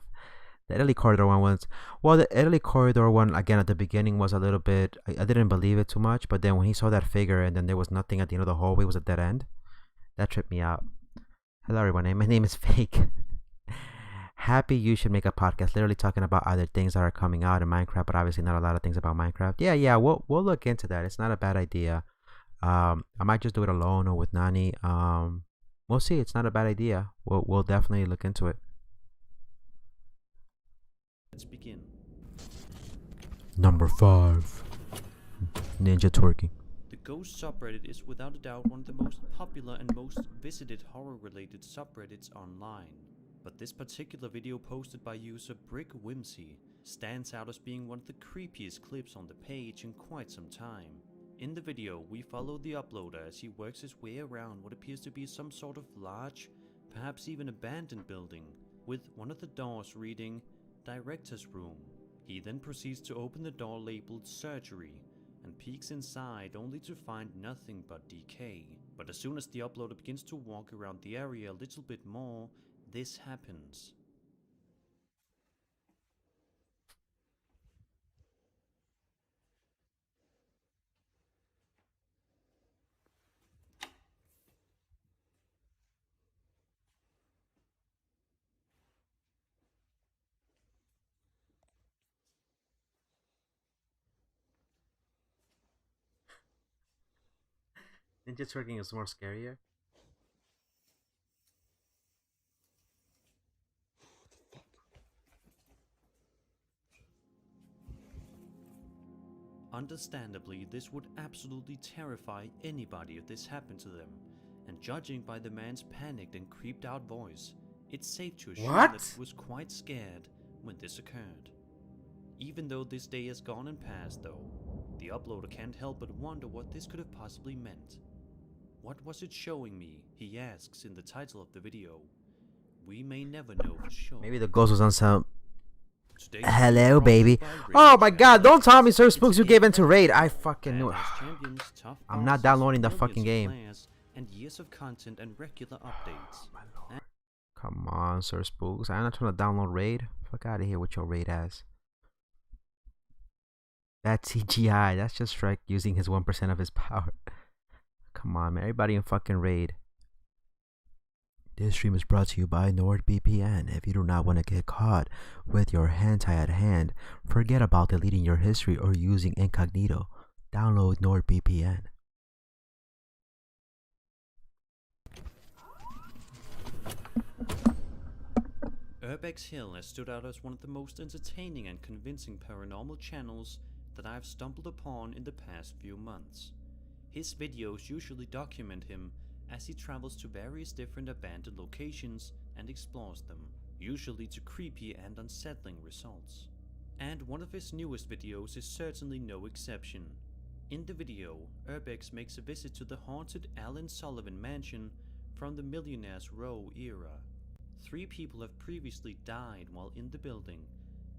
The Italy Corridor one was, well, the Italy Corridor one, again, at the beginning was a little bit, I didn't believe it too much, but then when he saw that figure and then there was nothing at the end of the hallway, it was a dead end, that tripped me out. Hello everyone, my name is Fake. Happy you should make a podcast literally talking about other things that are coming out in Minecraft, but obviously not a lot of things about Minecraft. Yeah, we'll look into that. It's not a bad idea. I might just do it alone or with Nani. We'll see. It's not a bad idea. We'll definitely look into it. Let's begin. Number 5. Ninja twerking. The Ghost subreddit is without a doubt one of the most popular and most visited horror-related subreddits online. But this particular video posted by user Brick Whimsy stands out as being one of the creepiest clips on the page in quite some time. In the video, we follow the uploader as he works his way around what appears to be some sort of large, perhaps even abandoned building, with one of the doors reading Director's Room. He then proceeds to open the door labeled Surgery and peeks inside only to find nothing but decay. But as soon as the uploader begins to walk around the area a little bit more, this happens. Ninja twerking is more scarier. Understandably, this would absolutely terrify anybody if this happened to them, and judging by the man's panicked and creeped out voice, it's safe to assume that he was quite scared when this occurred. Even though this day has gone and passed though, the uploader can't help but wonder what this could have possibly meant. What was it showing me, he asks in the title of the video. We may never know for sure. Maybe the ghost was on some... Hello, baby. Oh my god, don't tell me Sir Spooks you gave in to Raid. I fucking knew it. I'm not downloading the fucking game. And years of content and regular updates. Come on, Sir Spooks. I'm not trying to download Raid. Fuck out of here with your Raid ass. That's CGI. That's just Shrek using his 1% of his power. Come on, man. Everybody in fucking Raid. This stream is brought to you by NordVPN. If you do not want to get caught with your hentai at hand, forget about deleting your history or using incognito. Download NordVPN. Urbex Hill has stood out as one of the most entertaining and convincing paranormal channels that I have stumbled upon in the past few months. His videos usually document him as he travels to various different abandoned locations and explores them, usually to creepy and unsettling results. And one of his newest videos is certainly no exception. In the video, Urbex makes a visit to the haunted Alan Sullivan mansion from the Millionaire's Row era. 3 people have previously died while in the building,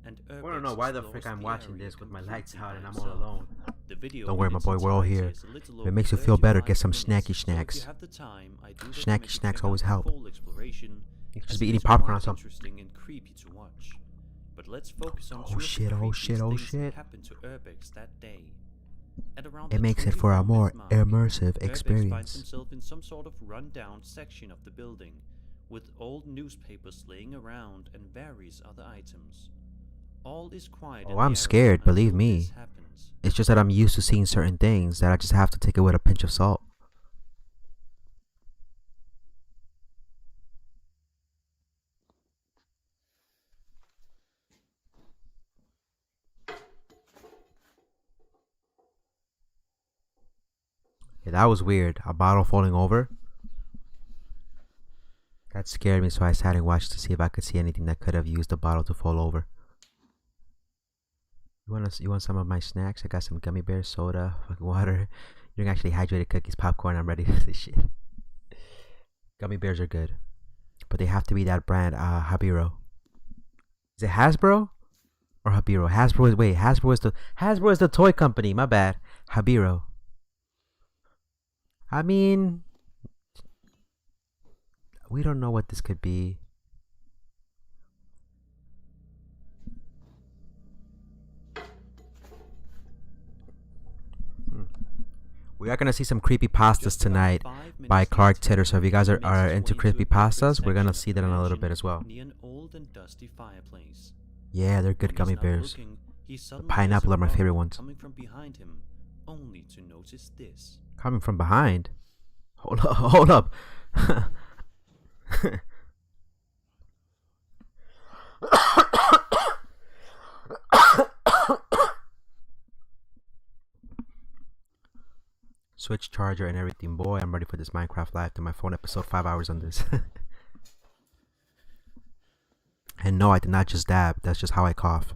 and Urbex I don't know why the explores frick I'm the watching area this with my completely lights out and by I'm all himself. alone. The video Don't worry, in my its boy, we're all entirety here. is a little If it over makes you feel better, 35 get some minutes, snacky so if snacks. you have the time, I do Snacky recommend you snacks check always out the help. full exploration, You could as just be it eating is popcorn or quite something. interesting and creepy to watch. But let's focus on Oh two of shit, the oh creepiest shit, oh things shit. that happened to Urbex that day. At around It the makes it for a 24-minute more mark, immersive Urbex finds experience. himself in some sort of run-down section of the building, with old newspapers laying around and various other items. All is quiet in Oh, the I'm area scared, believe until me. this happens. It's just that I'm used to seeing certain things that I just have to take it with a pinch of salt. Yeah, that was weird. A bottle falling over. That scared me, so I sat and watched to see if I could see anything that could have used the bottle to fall over. You want some of my snacks? I got some gummy bears, soda, fucking water. You can actually hydrated cookies, popcorn. I'm ready for this shit. Gummy bears are good, but they have to be that brand, Habiro. Is it Hasbro or Habiro? Hasbro is the toy company. My bad. Habiro. I mean, we don't know what this could be. We are gonna see some creepy pastas tonight by Clark Titter. So if you guys are into creepy pastas, we're gonna see that in a little bit as well. Near an old and dusty fireplace. Yeah, they're good gummy bears. The pineapple are my favorite ones. Coming from behind him, only to notice this. Coming from behind? Hold up. Switch charger and everything. Boy, I'm ready for this Minecraft live to my phone episode. 5 hours on this. And no, I did not just dab. That's just how I cough.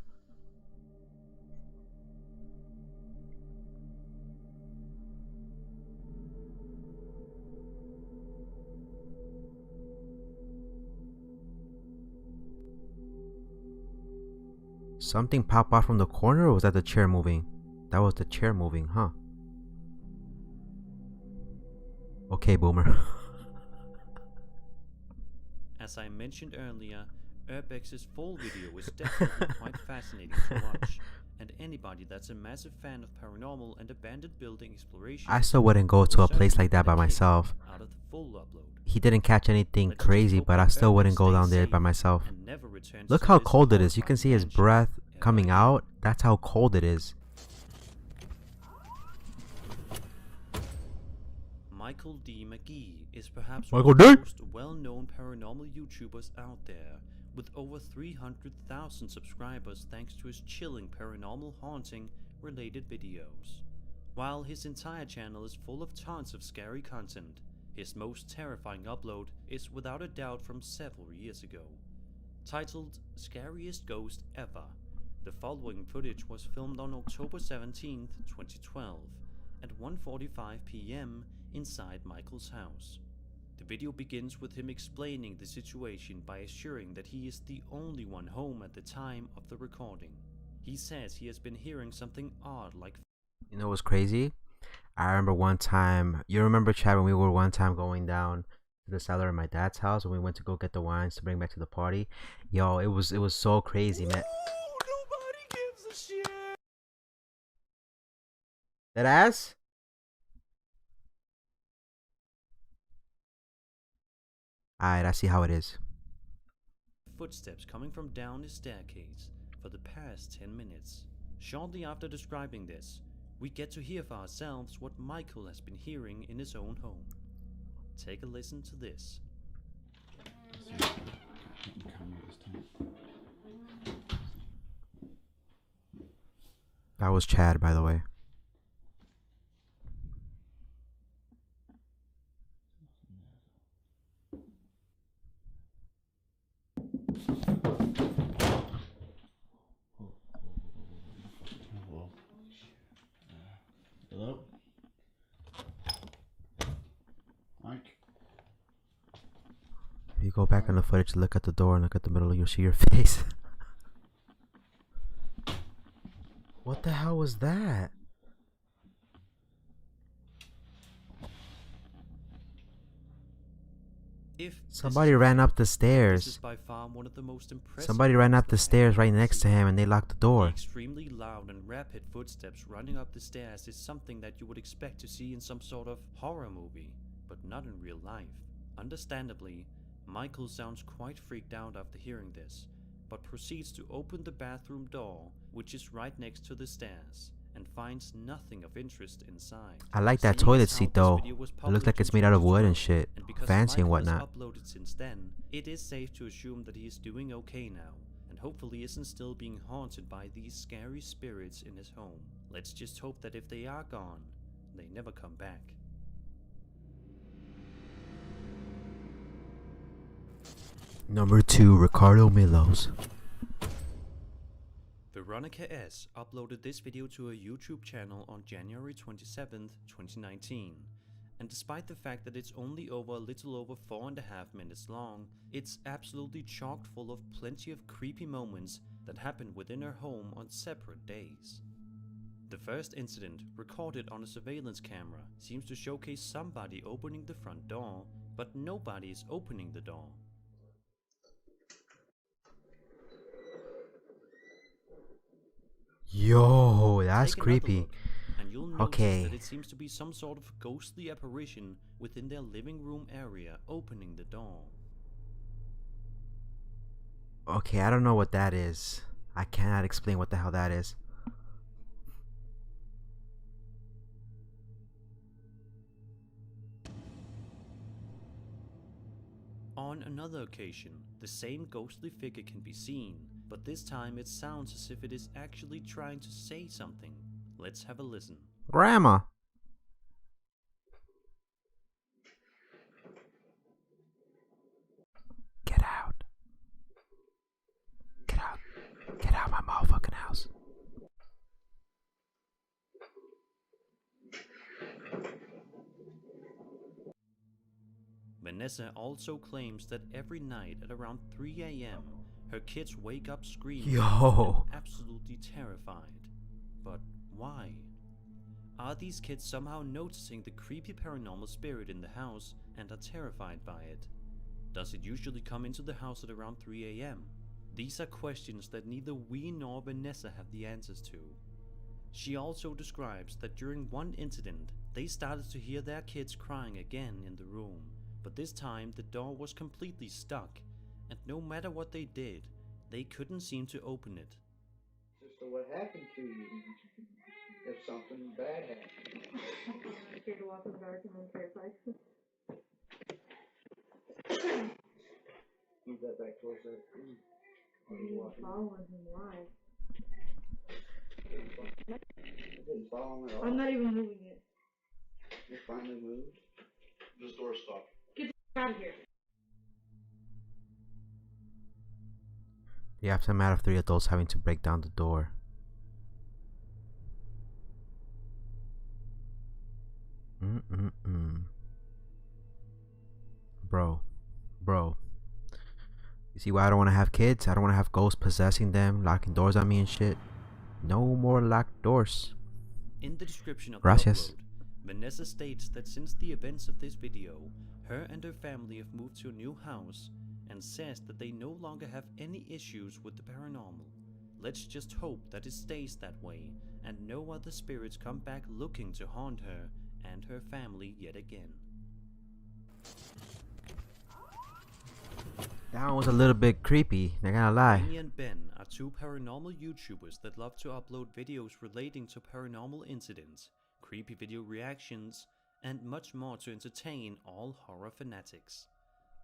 Something popped out from the corner, or was that the chair moving? That was the chair moving, huh? Okay, boomer. As I mentioned earlier, Urbex's full video is definitely quite fascinating to watch, and anybody that's a massive fan of paranormal and abandoned building exploration, I still wouldn't go to a place like that by myself. out of the full upload. He didn't catch anything Let's just crazy, hope but I that still wouldn't Urbex go down stays there by safe myself. and never returns Look to how this cold it is. You can see his horrifying breath mansion coming ever out. That's how cold it is. Michael D. McGee is perhaps Michael one of the D. most well-known paranormal YouTubers out there, with over 300,000 subscribers thanks to his chilling paranormal haunting related videos. While his entire channel is full of tons of scary content, his most terrifying upload is without a doubt from several years ago. Titled Scariest Ghost Ever, the following footage was filmed on October 17, 2012, at 1:45 p.m. inside Michael's house. The video begins with him explaining the situation by assuring that he is the only one home at the time of the recording. He says he has been hearing something odd like... You know what's crazy? I remember one time, you remember, Chad, when we were one time going down to the cellar at my dad's house when we went to go get the wines to bring back to the party? Yo, it was so crazy, man. Nobody gives a shit. That ass? Alright, I see how it is. footsteps coming from down his staircase for the past 10 minutes. Shortly after describing this, we get to hear for ourselves what Michael has been hearing in his own home. Take a listen to this. That was Chad, by the way. Hello? Mike? You go back in the footage, look at the door and look at the middle, you'll see your face. What the hell was that? Somebody ran up the stairs. Somebody ran up the stairs right next to him and they locked the door. The extremely loud and rapid footsteps running up the stairs is something that you would expect to see in some sort of horror movie, but not in real life. Understandably, Michael sounds quite freaked out after hearing this, but proceeds to open the bathroom door, which is right next to the stairs, and finds nothing of interest inside. I like that toilet seat though. It looks like it's made out of wood and shit. Fancy and whatnot. Uploaded since then, it is safe to assume that he is doing okay now, and hopefully isn't still being haunted by these scary spirits in his home. Let's just hope that if they are gone, they never come back. Number 2, Ricardo Milos. Veronica S. uploaded this video to her YouTube channel on January 27th, 2019. And despite the fact that it's only a little over 4.5 minutes long, it's absolutely chock full of plenty of creepy moments that happened within her home on separate days. The first incident, recorded on a surveillance camera, seems to showcase somebody opening the front door, but nobody is opening the door. Yo, that's creepy. Look, and you'll notice that it seems to be some sort of ghostly apparition within their living room area opening the door. Okay, I don't know what that is. I cannot explain what the hell that is. On another occasion, the same ghostly figure can be seen, but this time it sounds as if it is actually trying to say something. Let's have a listen. Grandma! Get out. Get out. Get out of my motherfucking house. Vanessa also claims that every night at around 3 a.m. her kids wake up screaming and absolutely terrified. But why? Are these kids somehow noticing the creepy paranormal spirit in the house and are terrified by it? Does it usually come into the house at around 3 a.m.? These are questions that neither we nor Vanessa have the answers to. She also describes that during one incident, they started to hear their kids crying again in the room, but this time the door was completely stuck, and no matter what they did, they couldn't seem to open it. Sister, what happened to you? If something bad happened. I'm scared to walk in the dark and I'm terrified. Move that back towards that tree. Following him, why? It didn't follow him at all. I'm not even moving it. You finally moved? This door's stuck. Get the out of here. The aftermath of 3 adults having to break down the door. Bro. You see why I don't want to have kids? I don't want to have ghosts possessing them, locking doors on me and shit. No more locked doors. In the description of Gracias. the upload, Vanessa states that since the events of this video, her and her family have moved to a new house, and says that they no longer have any issues with the paranormal. Let's just hope that it stays that way, and no other spirits come back looking to haunt her and her family yet again. That one was a little bit creepy, not gonna lie. Amy and Ben are two paranormal YouTubers that love to upload videos relating to paranormal incidents, creepy video reactions, and much more to entertain all horror fanatics.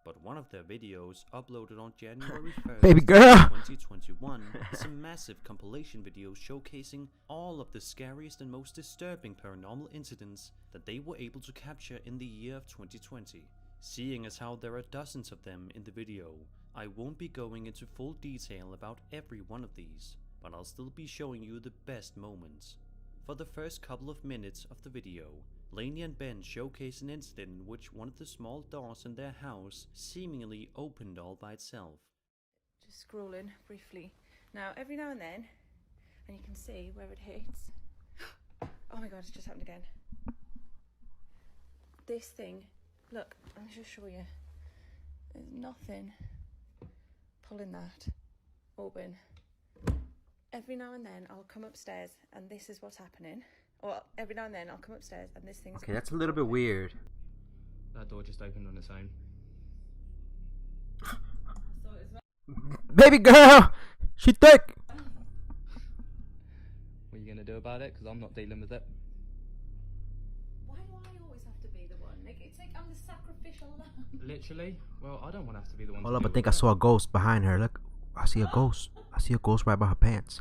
But one of their videos, uploaded on January 1st, Baby girl! 2021, is a massive compilation video showcasing all of the scariest and most disturbing paranormal incidents that they were able to capture in the year of 2020. Seeing as how there are dozens of them in the video, I won't be going into full detail about every one of these, but I'll still be showing you the best moments. For the first couple of minutes of the video, Lainey and Ben showcase an incident in which one of the small doors in their house seemingly opened all by itself. Just scrolling briefly. Now, every now and then, and you can see where it hits. Oh my god, it's just happened again. This thing, look, I'll just show you. There's nothing pulling that open. Every now and then I'll come upstairs and this is what's happening. Or every now and then I'll come upstairs and this thing's... Okay, that's a little bit weird. That door just opened on its own. Baby girl! She thick! What are you going to do about it? Because I'm not dealing with it. Why do I always have to be the one? Like, it's like I'm the sacrificial lamb. Literally? Well, I don't want to have to be the one. Hold up, I think I saw a ghost behind her. Look, I see a ghost. I see a ghost right by her pants.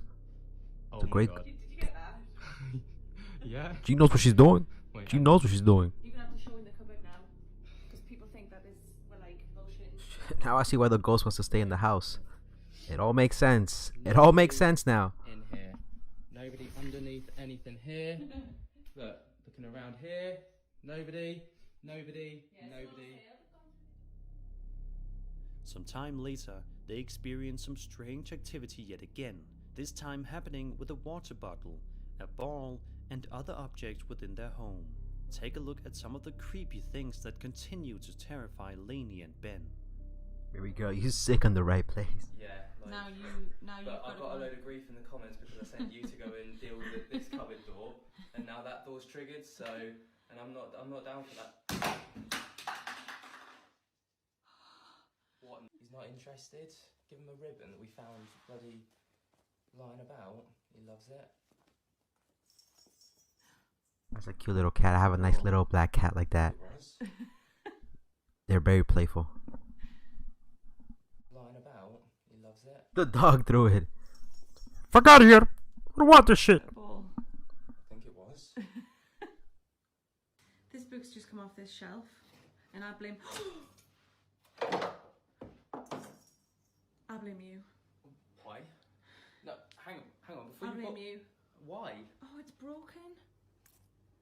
Oh it's a great... God. Did you get that? Yeah. She knows what she's doing. Wait, she knows what she's doing. You're gonna have to show in the cupboard now, because people think that we're like bullshit. Now I see why the ghost wants to stay in the house. It all makes sense. It all makes sense now. In here. Nobody underneath anything here. Look, looking around here. Nobody. Nobody. Nobody. Some time later, they experience some strange activity yet again, this time happening with a water bottle, a ball, and other objects within their home. Take a look at some of the creepy things that continue to terrify Lainey and Ben. Baby girl, you sick on the right place. Yeah. Like, now you've but I got a load of grief in the comments because I sent you to go and deal with this cupboard door, and now that door's triggered. So, and I'm not down for that. What? He's not interested? Give him a ribbon that we found bloody lying about. He loves it. That's a cute little cat. I have a nice little black cat like that. They're very playful. Lying about. He loves it. The dog threw it. Fuck out of here! I don't want this shit. I think it was. This book's just come off this shelf, and I blame you. Why? No, hang on. Before I blame you. Why? Oh, it's broken.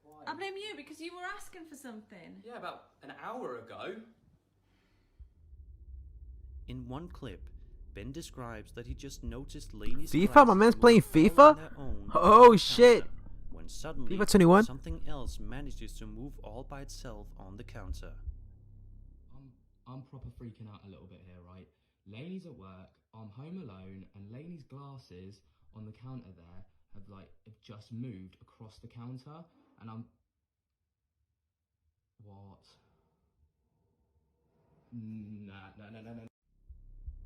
Why? I blame you because you were asking for something. Yeah, about an hour ago. In one clip, Ben describes that he just noticed Lainey's FIFA? My man's playing FIFA? Oh shit! When suddenly, FIFA 21? something else manages to move all by itself on the counter. I'm proper freaking out a little bit here, right? Lainey's at work, I'm home alone, and Lainey's glasses on the counter there have just moved across the counter, and I'm... What? No.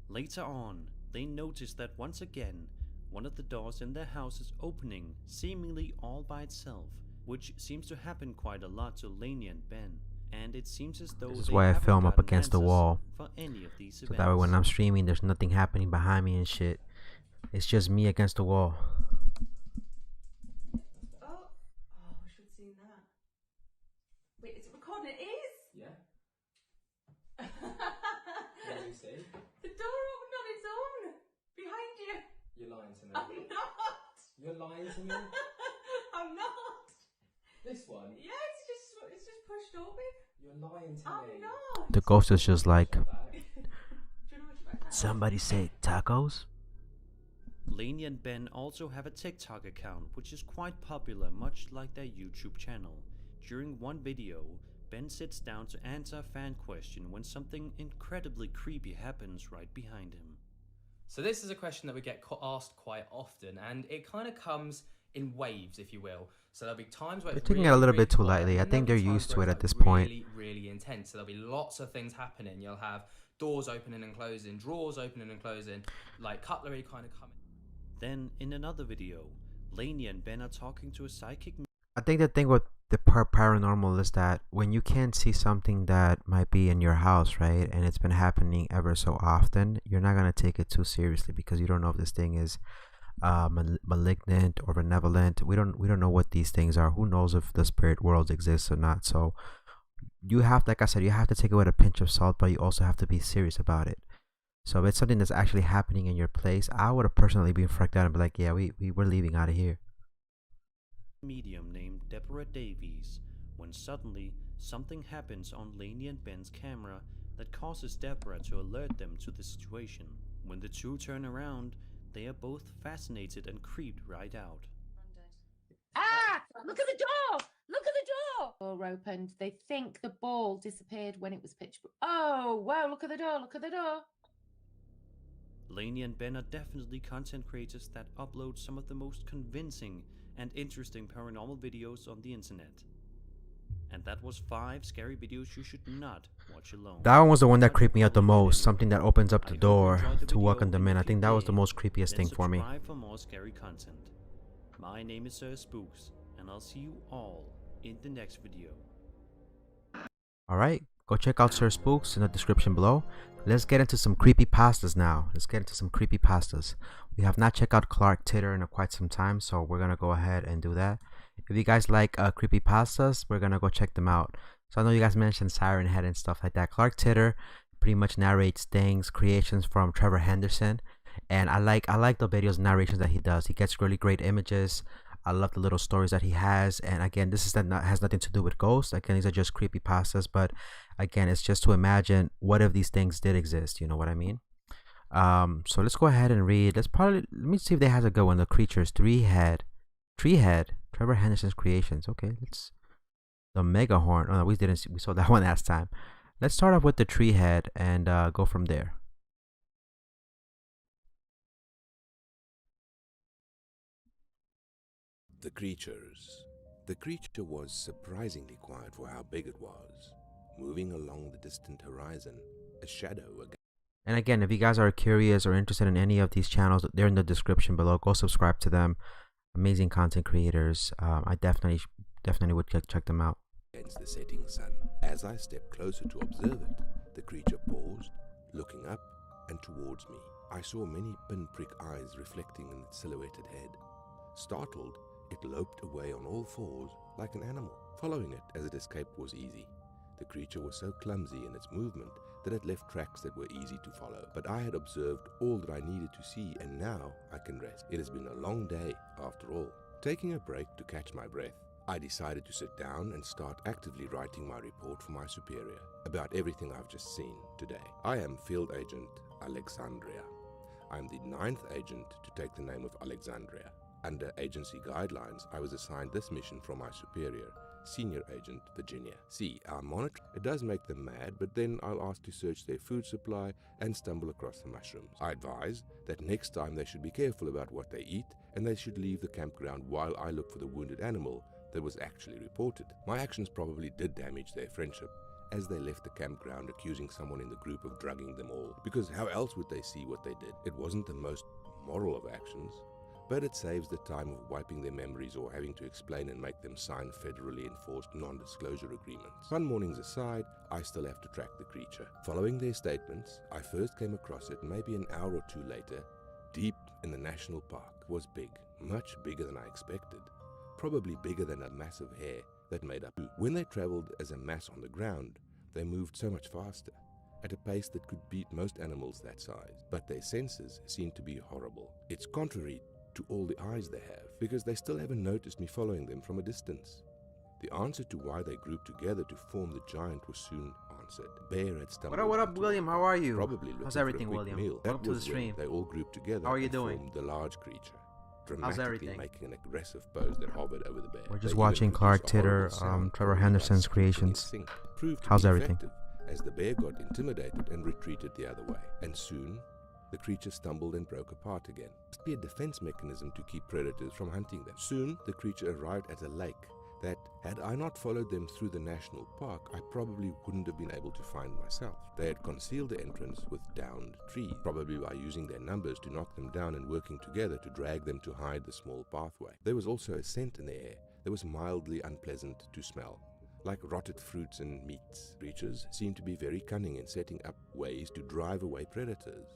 Later on, they notice that once again, one of the doors in their house is opening, seemingly all by itself, which seems to happen quite a lot to Lainey and Ben. And it seems as though This is they why I haven't film up gotten against the answers wall. for any of these So events. that way when I'm streaming, there's nothing happening behind me and shit. It's just me against the wall. Oh, I should have seen that. Wait, is it recording? It is? Yeah. What did you see? The door opened on its own. Behind you. You're lying to me. I'm not. You're lying to me? I'm not. This one? Yeah, it's just pushed open. You're lying to I'm me. not. The ghost is just like, Do you know what you somebody say tacos? Lainey and Ben also have a TikTok account which is quite popular, much like their YouTube channel. During one video, Ben sits down to answer a fan question when something incredibly creepy happens right behind him. So this is a question that we get asked quite often, and it kind of comes in waves, if you will. So there'll be times where They're it's taking really, it a little really bit too quiet, lightly. I and think there'll they're be used times to where it it's at this like point. really, really intense. So there'll be lots of things happening. You'll have doors opening and closing, drawers opening and closing, like cutlery kind of coming. Then, in another video, Lainey and Ben are talking to a psychic. I think the thing with the paranormal is that when you can't see something that might be in your house, right, and it's been happening ever so often, you're not gonna take it too seriously because you don't know if this thing is malignant or benevolent. We don't know what these things are. Who knows if the spirit world exists or not? So you have, like I said, you have to take it with a pinch of salt, but you also have to be serious about it. So if it's something that's actually happening in your place, I would have personally been freaked out and be like, yeah, we're leaving out of here. Medium named Deborah Davies, when suddenly something happens on Lainey and Ben's camera that causes Deborah to alert them to the situation. When the two turn around, they are both fascinated and creeped right out. Ah! Look at the door! Look at the door! Door opened. They think the ball disappeared when it was pitch black. Oh, wow, look at the door, look at the door. Lainey and Ben are definitely content creators that upload some of the most convincing and interesting paranormal videos on the internet. And that was 5 scary videos you should not watch alone. That one was the one that creeped me out the most. Something that opens up the door to welcome them in. I think that was the most creepiest thing for me. Subscribe for more scary content. My name is Sir Spooks, and I'll see you all in the next video. Alright, go check out Sir Spooks in the description below. Let's get into some creepypastas now. We have not checked out Clark Titter in quite some time, so we're gonna go ahead and do that. If you guys like creepypastas, we're gonna go check them out. So I know you guys mentioned Siren Head and stuff like that. Clark Titter pretty much narrates things, creations from Trevor Henderson, and I like the videos narrations that he does. He gets really great images. I love the little stories that he has. And again, this has nothing to do with ghosts. Again, these are just creepypastas, but again, it's just to imagine what if these things did exist. You know what I mean? So let's go ahead and read. Let me see if they has a good one. The Creatures, Treehead, Trevor Henderson's creations. Okay, the Mega Horn. Oh no, we saw that one last time. Let's start off with the Treehead and go from there. The Creatures. The creature was surprisingly quiet for how big it was, moving along the distant horizon, a shadow. And again, if you guys are curious or interested in any of these channels, they're in the description below. Go subscribe to them. Amazing content creators. I definitely would check them out. Against the setting sun. As I stepped closer to observe it, the creature paused, looking up and towards me. I saw many pinprick eyes reflecting in its silhouetted head. Startled, it loped away on all fours like an animal. Following it as it escaped was easy. The creature was so clumsy in its movement that it left tracks that were easy to follow. But I had observed all that I needed to see, and now I can rest. It has been a long day, after all. Taking a break to catch my breath, I decided to sit down and start actively writing my report for my superior about everything I've just seen today. I am Field Agent Alexandria. I am the 9th agent to take the name of Alexandria. Under agency guidelines, I was assigned this mission from my superior, Senior Agent Virginia. See, our monitor, it does make them mad, but then I'll ask to search their food supply and stumble across the mushrooms. I advise that next time they should be careful about what they eat, and they should leave the campground while I look for the wounded animal that was actually reported. My actions probably did damage their friendship, as they left the campground accusing someone in the group of drugging them all, because how else would they see what they did? It wasn't the most moral of actions, but it saves the time of wiping their memories or having to explain and make them sign federally enforced non-disclosure agreements. Fun mornings aside, I still have to track the creature. Following their statements, I first came across it maybe an hour or two later, deep in the national park. It was big, much bigger than I expected, probably bigger than a massive hare that made up. When they traveled as a mass on the ground, they moved so much faster, at a pace that could beat most animals that size. But their senses seemed to be horrible. It's contrary to all the eyes they have, because they still haven't noticed me following them from a distance. The answer to why they grouped together to form the giant was soon answered. Bear had stumbled. What up, William? How are you? Probably how's everything, William? Meal. Welcome to the stream. They all grouped together. How are you doing? Formed the large creature, how's dramatically everything? making an aggressive pose that hovered over the bear. We're just watching Clark Titter, Trevor Henderson's creations. How's everything? As the bear got intimidated and retreated the other way, and soon the creature stumbled and broke apart again. It must be a defense mechanism to keep predators from hunting them. Soon the creature arrived at a lake that, had I not followed them through the national park, I probably wouldn't have been able to find myself. They had concealed the entrance with downed trees, probably by using their numbers to knock them down and working together to drag them to hide the small pathway. There was also a scent in the air that was mildly unpleasant to smell, like rotted fruits and meats. Creatures seemed to be very cunning in setting up ways to drive away predators.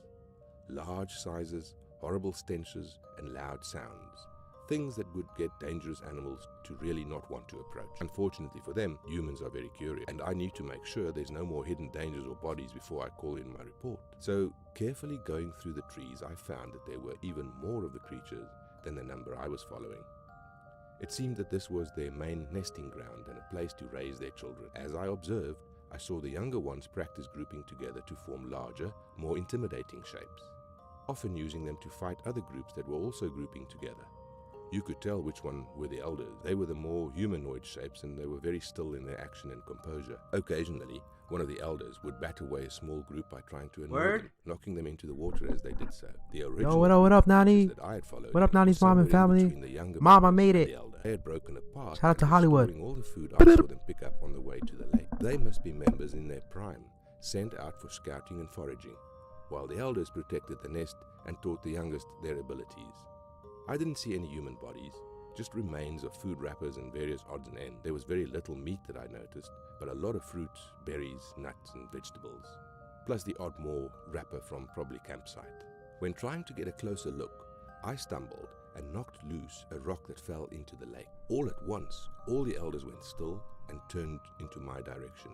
Large sizes, horrible stenches, and loud sounds. Things that would get dangerous animals to really not want to approach. Unfortunately for them, humans are very curious, and I need to make sure there's no more hidden dangers or bodies before I call in my report. So, carefully going through the trees, I found that there were even more of the creatures than the number I was following. It seemed that this was their main nesting ground and a place to raise their children. As I observed, I saw the younger ones practice grouping together to form larger, more intimidating shapes, often using them to fight other groups that were also grouping together. You could tell which one were the elders. They were the more humanoid shapes, and they were very still in their action and composure. Occasionally, one of the elders would bat away a small group by trying to annoy them, knocking them into the water as they did so. The original what up, Nani? that I had followed What up, Nani's mom and family? Mom, I made it. They had broken apart. Shout out to Hollywood. Storing all the food I saw them pick up on the way to the lake. They must be members in their prime, sent out for scouting and foraging, while the elders protected the nest and taught the youngest their abilities. I didn't see any human bodies, just remains of food wrappers and various odds and ends. There was very little meat that I noticed, but a lot of fruit, berries, nuts and vegetables, plus the odd more wrapper from probably campsite. When trying to get a closer look, I stumbled and knocked loose a rock that fell into the lake. All at once, all the elders went still and turned into my direction,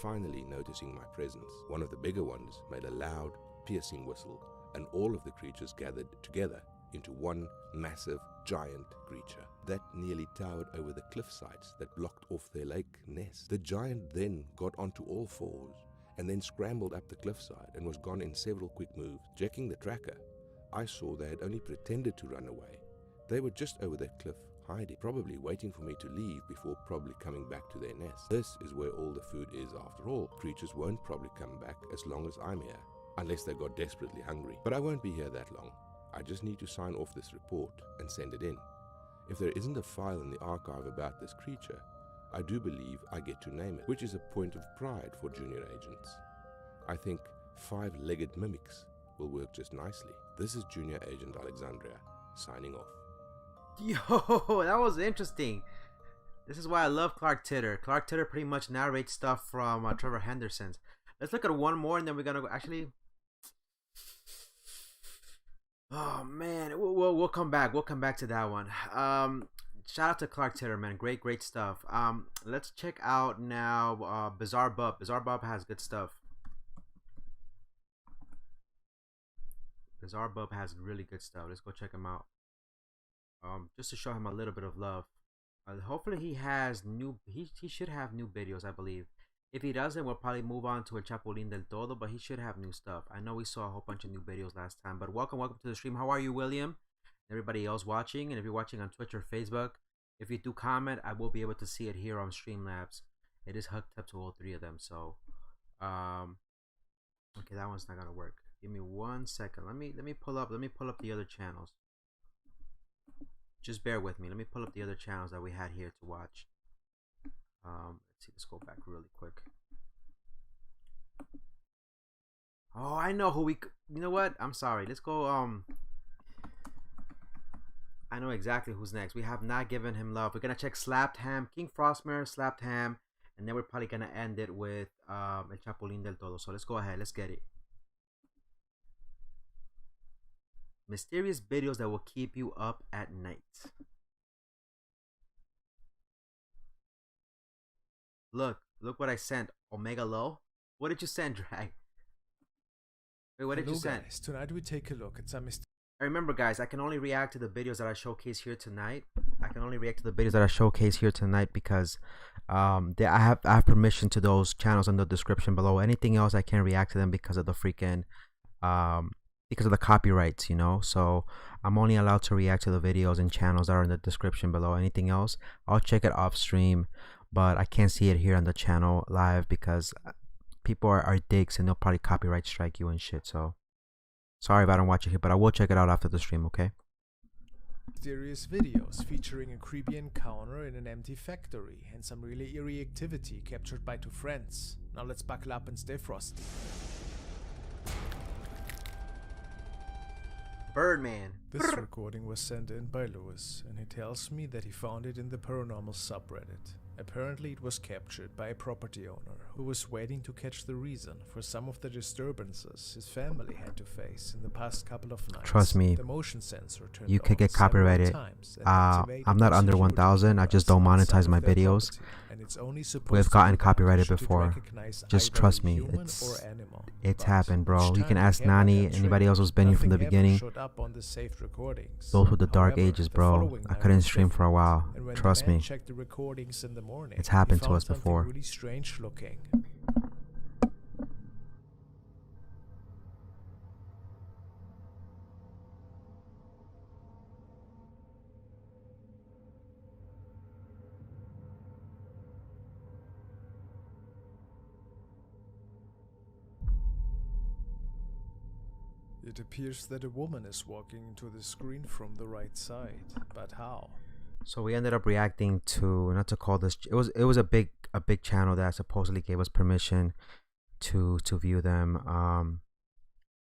finally noticing my presence. One of the bigger ones made a loud, piercing whistle, and all of the creatures gathered together into one massive, giant creature that nearly towered over the cliff sides that blocked off their lake nest. The giant then got onto all fours and then scrambled up the cliffside and was gone in several quick moves. Checking the tracker, I saw they had only pretended to run away. They were just over that cliff, hiding, probably waiting for me to leave before probably coming back to their nest. This is where all the food is after all. Creatures won't probably come back as long as I'm here, unless they got desperately hungry. But I won't be here that long. I just need to sign off this report and send it in. If there isn't a file in the archive about this creature, I do believe I get to name it, which is a point of pride for junior agents. I think 5-legged mimics will work just nicely. This is Junior Agent Alexandria, signing off. Yo, that was interesting. This is why I love Clark Titter. Clark Titter pretty much narrates stuff from Trevor Henderson's. Let's look at one more and then we're gonna go. Actually, oh man, we'll come back. We'll come back to that one. Shout out to Clark Titter, man. Great stuff. Let's check out now Bizarre Bub. Bizarre Bub has good stuff. Bizarre Bub has really good stuff. Let's go check him out. Just to show him a little bit of love. Hopefully he has new. He should have new videos, I believe. If he doesn't, we'll probably move on to El Chapulín del Todo, but he should have new stuff. I know we saw a whole bunch of new videos last time, but welcome to the stream. How are you, William? Everybody else watching, and if you're watching on Twitch or Facebook, if you do comment, I will be able to see it here on Streamlabs. It is hooked up to all three of them, so okay, that one's not gonna work. Give me 1 second. Let me pull up the other channels. Just bear with me. Let me pull up the other channels that we had here to watch. Let's see. Let's go back really quick. Oh, I know who we. You know what? I'm sorry. Let's go. I know exactly who's next. We have not given him love. We're gonna check Slapped Ham, King Frostmare, Slapped Ham, and then we're probably gonna end it with El Chapulín del Todo. So let's go ahead. Let's get it. Mysterious videos that will keep you up at night. Look what I sent. Omega Low. What did you send, Drag? Wait, what did you send? Guys, tonight we take a look at some I remember, guys, I can only react to the videos that I showcase here tonight. Because I have permission to those channels in the description below. Anything else, I can't react to them because of the freaking because of the copyrights, you know. So I'm only allowed to react to the videos and channels that are in the description below. Anything else, I'll check it off stream, but I can't see it here on the channel live because people are dicks and they'll probably copyright strike you and shit. So sorry if I don't watch it here, but I will check it out after the stream, okay? Mysterious videos featuring a creepy encounter in an empty factory and some really eerie activity captured by two friends. Now let's buckle up and stay frosty. Birdman. This recording was sent in by Lewis, and he tells me that he found it in the paranormal subreddit. Apparently it was captured by a property owner who was waiting to catch the reason for some of the disturbances his family had to face in the past couple of nights. Trust me, the motion sensor turned you could on get several copyrighted. times and I'm activated not their under security 1,000. I just don't cameras monetize outside my of their videos. property, and it's only supposed We've to gotten do that copyrighted should it before. recognize Just either trust a me. human It's or animal. it's But happened, bro. each You can time the ask camera Nani. got Anybody else triggered, who's been here from the nothing ever beginning. showed up on the saved recordings. Those were the dark However, ages, the bro. following I night couldn't was stream for a different, while. and when Trust the man me. checked the recordings in the morning, It's happened he to found us something before. really strange looking. It appears that a woman is walking into the screen from the right side, but how? So we ended up reacting to, not to call this, it was a big channel that supposedly gave us permission to view them.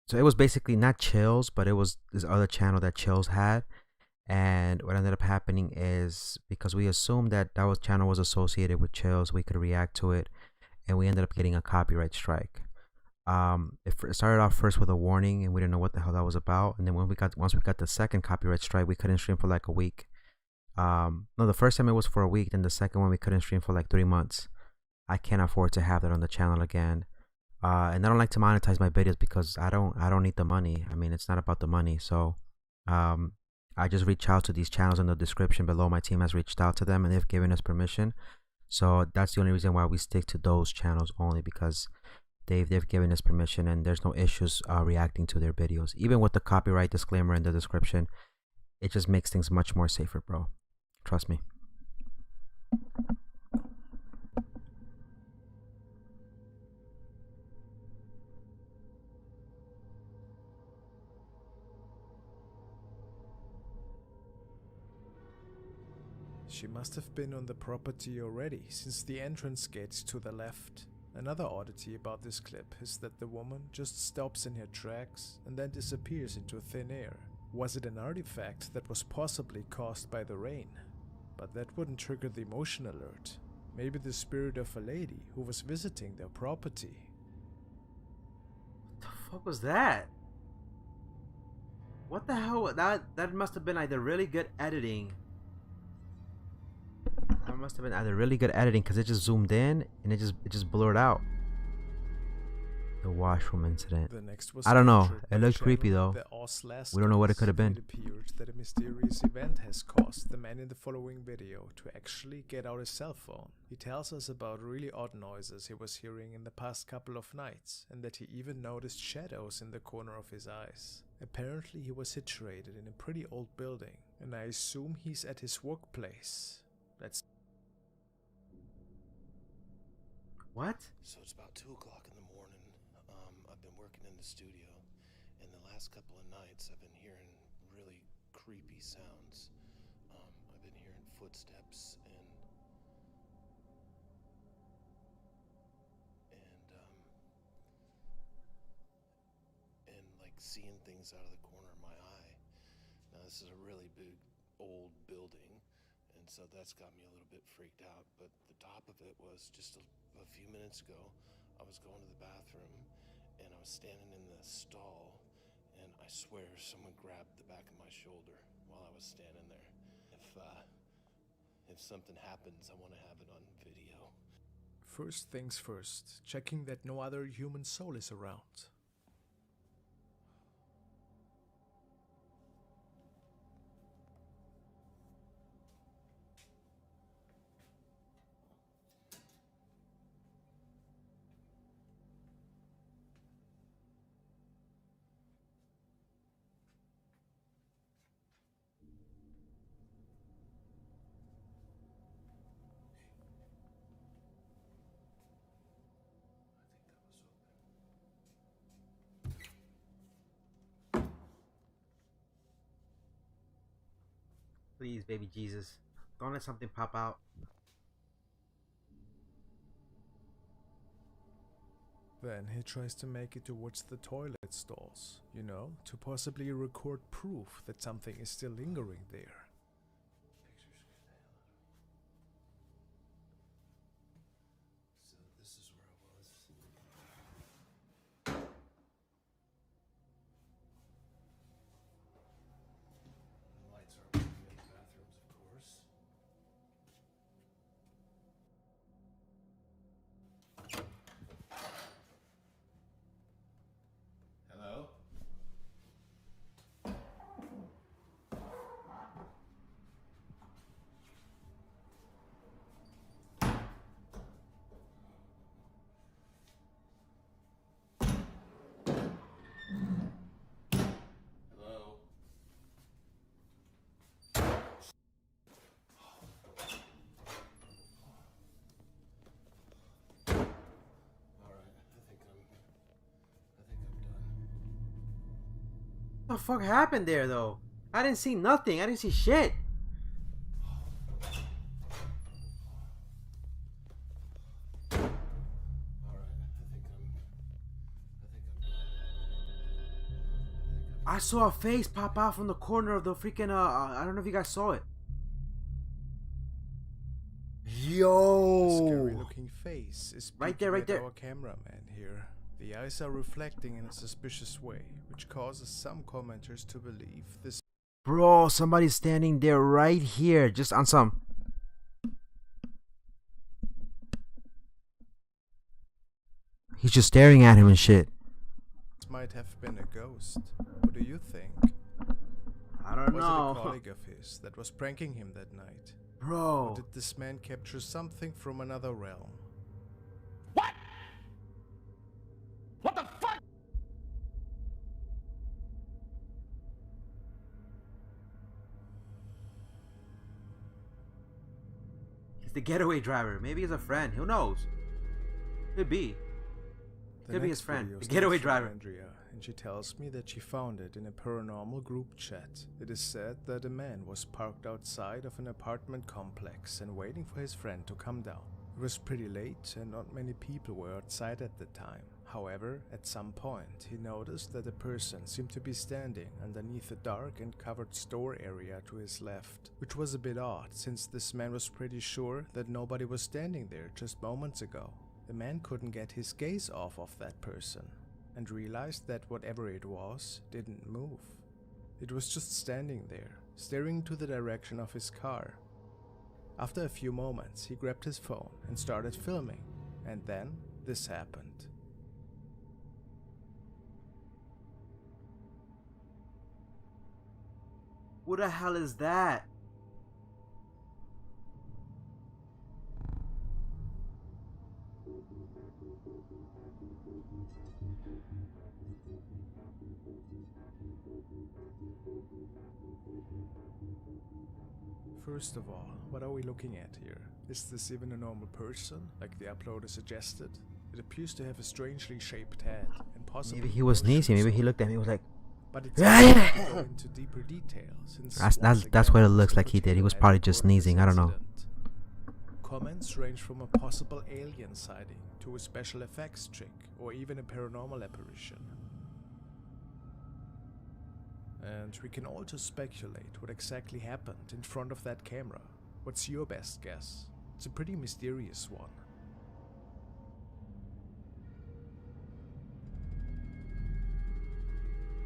So it was basically not Chills, but it was this other channel that Chills had. And what ended up happening is, because we assumed that channel was associated with Chills, we could react to it, and we ended up getting a copyright strike. It started off first with a warning, and we didn't know what the hell that was about. And then once we got the second copyright strike, we couldn't stream for like a week. No, the first time it was for a week. Then the second one we couldn't stream for like 3 months. I can't afford to have that on the channel again. And I don't like to monetize my videos because I don't need the money. I mean, it's not about the money. So, I just reach out to these channels in the description below. My team has reached out to them and they've given us permission. So that's the only reason why we stick to those channels only, because they've given us permission and there's no issues reacting to their videos. Even with the copyright disclaimer in the description, it just makes things much more safer, bro. Trust me. She must have been on the property already, since the entrance gate's to the left. Another oddity about this clip is that the woman just stops in her tracks and then disappears into thin air. Was it an artifact that was possibly caused by the rain? But that wouldn't trigger the motion alert. Maybe the spirit of a lady who was visiting their property. What the fuck was that? What the hell? That must have been either really good editing. That must have been either really good editing, because it just zoomed in and it just blurred out. The washroom incident. The next was I don't know. captured by It looked channel creepy though. The Oslas We don't know what it could have been. It appeared that a mysterious event has caused the man in the following video to actually get out his cell phone. He tells us about really odd noises he was hearing in the past couple of nights, and that he even noticed shadows in the corner of his eyes. Apparently he was situated in a pretty old building, and I assume he's at his workplace. That's what? So it's about 2 o'clock in the morning. I've been working in the studio, and the last couple of nights I've been hearing really creepy sounds. I've been hearing footsteps and like seeing things out of the corner of my eye. Now this is a really big old building, and so that's got me a little bit freaked out. But the top of it was just a few minutes ago, I was going to the bathroom and I was standing in the stall, and I swear someone grabbed the back of my shoulder while I was standing there. If something happens, I want to have it on video. first things first, checking that no other human soul is around. Please, baby Jesus. Don't let something pop out. Then he tries to make it towards the toilet stalls, you know, to possibly record proof that something is still lingering there. So this is where I was. The lights are working in the bathrooms, of course. Hello? Hello? What the fuck happened there, though? I didn't see nothing. I didn't see shit. I saw a face pop out from the corner of the freaking, I don't know if you guys saw it. Yo! A scary-looking face is right there, right there. Our cameraman here. The eyes are reflecting in a suspicious way, which causes some commenters to believe this. Bro, somebody's standing there right here, just on some. He's just staring at him and shit. This might have been a ghost. What do you think? I don't know. Was it a colleague of his that was pranking him that night? Bro. Or did this man capture something from another realm? What? What the fuck? He's the getaway driver. Maybe he's a friend. Who knows? Could be. Could be his friend. The getaway driver. Andrea, and she tells me that she found it in a paranormal group chat. It is said that a man was parked outside of an apartment complex and waiting for his friend to come down. It was pretty late and not many people were outside at the time. However, at some point, he noticed that a person seemed to be standing underneath a dark and covered store area to his left, which was a bit odd since this man was pretty sure that nobody was standing there just moments ago. The man couldn't get his gaze off of that person and realized that whatever it was didn't move. It was just standing there, staring to the direction of his car. After a few moments, he grabbed his phone and started filming, and then this happened. What the hell is that? First of all, what are we looking at here? Is this even a normal person, like the uploader suggested? It appears to have a strangely shaped head, and possibly maybe he was sneezing. Maybe he looked at me and was like, but it's go into deeper details. That's what it looks like he did. He was probably just sneezing. I don't know. Comments range from a possible alien sighting to a special effects trick or even a paranormal apparition. And we can all just speculate what exactly happened in front of that camera. What's your best guess? It's a pretty mysterious one.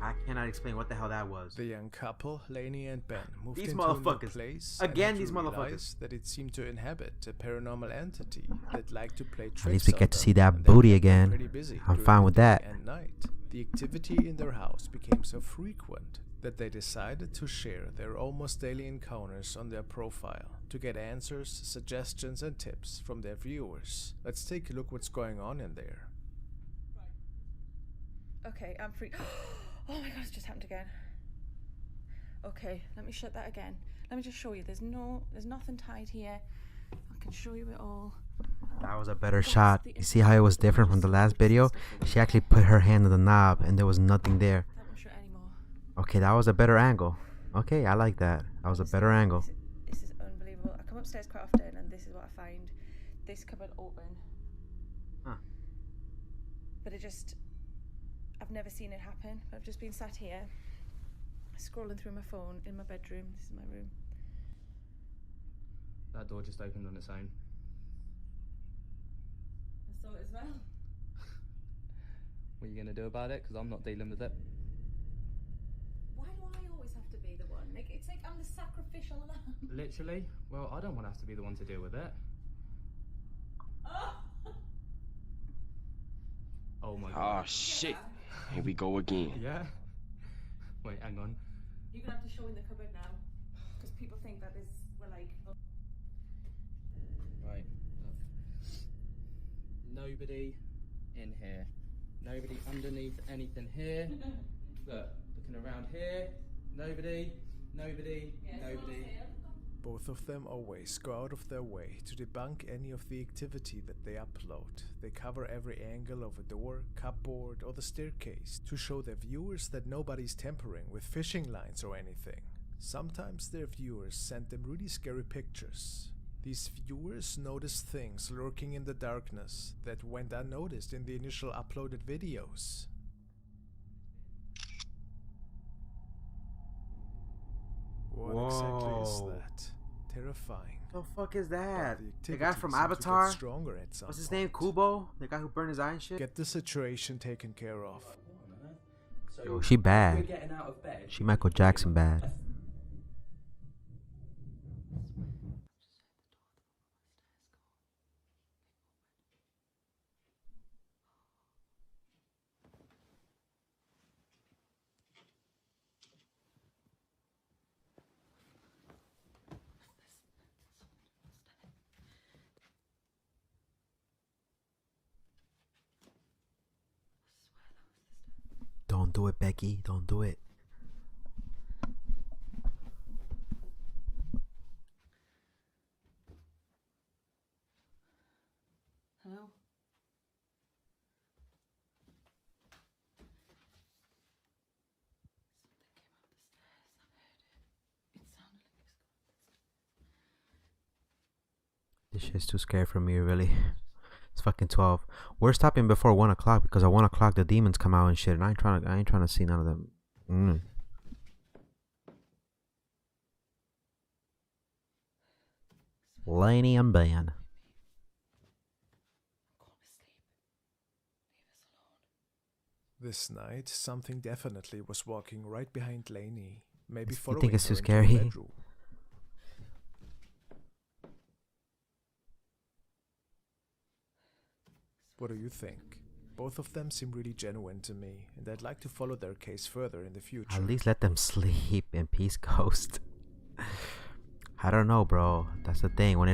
I cannot explain what the hell that was. The young couple, Lainey and Ben, moved these into a new motherfuckers. place. Again, and these motherfuckers. realized that it seemed to inhabit a paranormal entity that liked to play tricks. At least we get to on see them, that and they booty kept them again. pretty busy I'm during fine the with day that. and night. The activity in their house became so frequent that they decided to share their almost daily encounters on their profile to get answers, suggestions, and tips from their viewers. Let's take a look what's going on in there. Okay, I'm free. Oh my god, it's just happened again. Okay, let me shut that again. Let me just show you. There's nothing tied here. I can show you it all. That was a better shot. You see how it was different from the last video? She actually put her hand on the knob and there was nothing there. That won't show anymore. Okay, that was a better angle. Okay, I like that. That was a better angle. This is unbelievable. I come upstairs quite often and this is what I find. This cupboard open. Huh. but I've never seen it happen. I've just been sat here, scrolling through my phone in my bedroom. This is my room. That door just opened on its own. I saw it as well. What are you going to do about it? Because I'm not dealing with it. Why do I always have to be the one? Like, it's like I'm the sacrificial lamb. Literally? Well, I don't want to have to be the one to deal with it. Oh my god. Oh shit. Here we go again. Yeah? Wait, hang on. You're gonna have to show in the cupboard now. Because people think that we're like... Right. Nobody in here. Nobody underneath anything here. Look, looking around here. Nobody. Nobody. Nobody. Both of them always go out of their way to debunk any of the activity that they upload. They cover every angle of a door, cupboard, or the staircase to show their viewers that nobody's tampering with fishing lines or anything. Sometimes their viewers send them really scary pictures. These viewers notice things lurking in the darkness that went unnoticed in the initial uploaded videos. What exactly is that? Terrifying. The fuck is that? The guy from activity seems to get Avatar? stronger at some What's his point. name? Kubo? The guy who burned his eye and shit? Get the situation taken care of. Yo, she bad. She Michael Jackson bad. Don't do it, Becky. Don't do it. Hello? This shit's too scary for me, really. It's fucking 12. We're stopping before 1 o'clock because at 1 o'clock the demons come out and shit, and I ain't trying to see none of them. Laney and Ben. This night, something definitely was walking right behind Lainey. Maybe You following think it's her too into her scary? bedroom. What do you think? Both of them seem really genuine to me, and I'd like to follow their case further in the future. At least let them sleep in peace, Ghost. I don't know, bro. That's the thing. When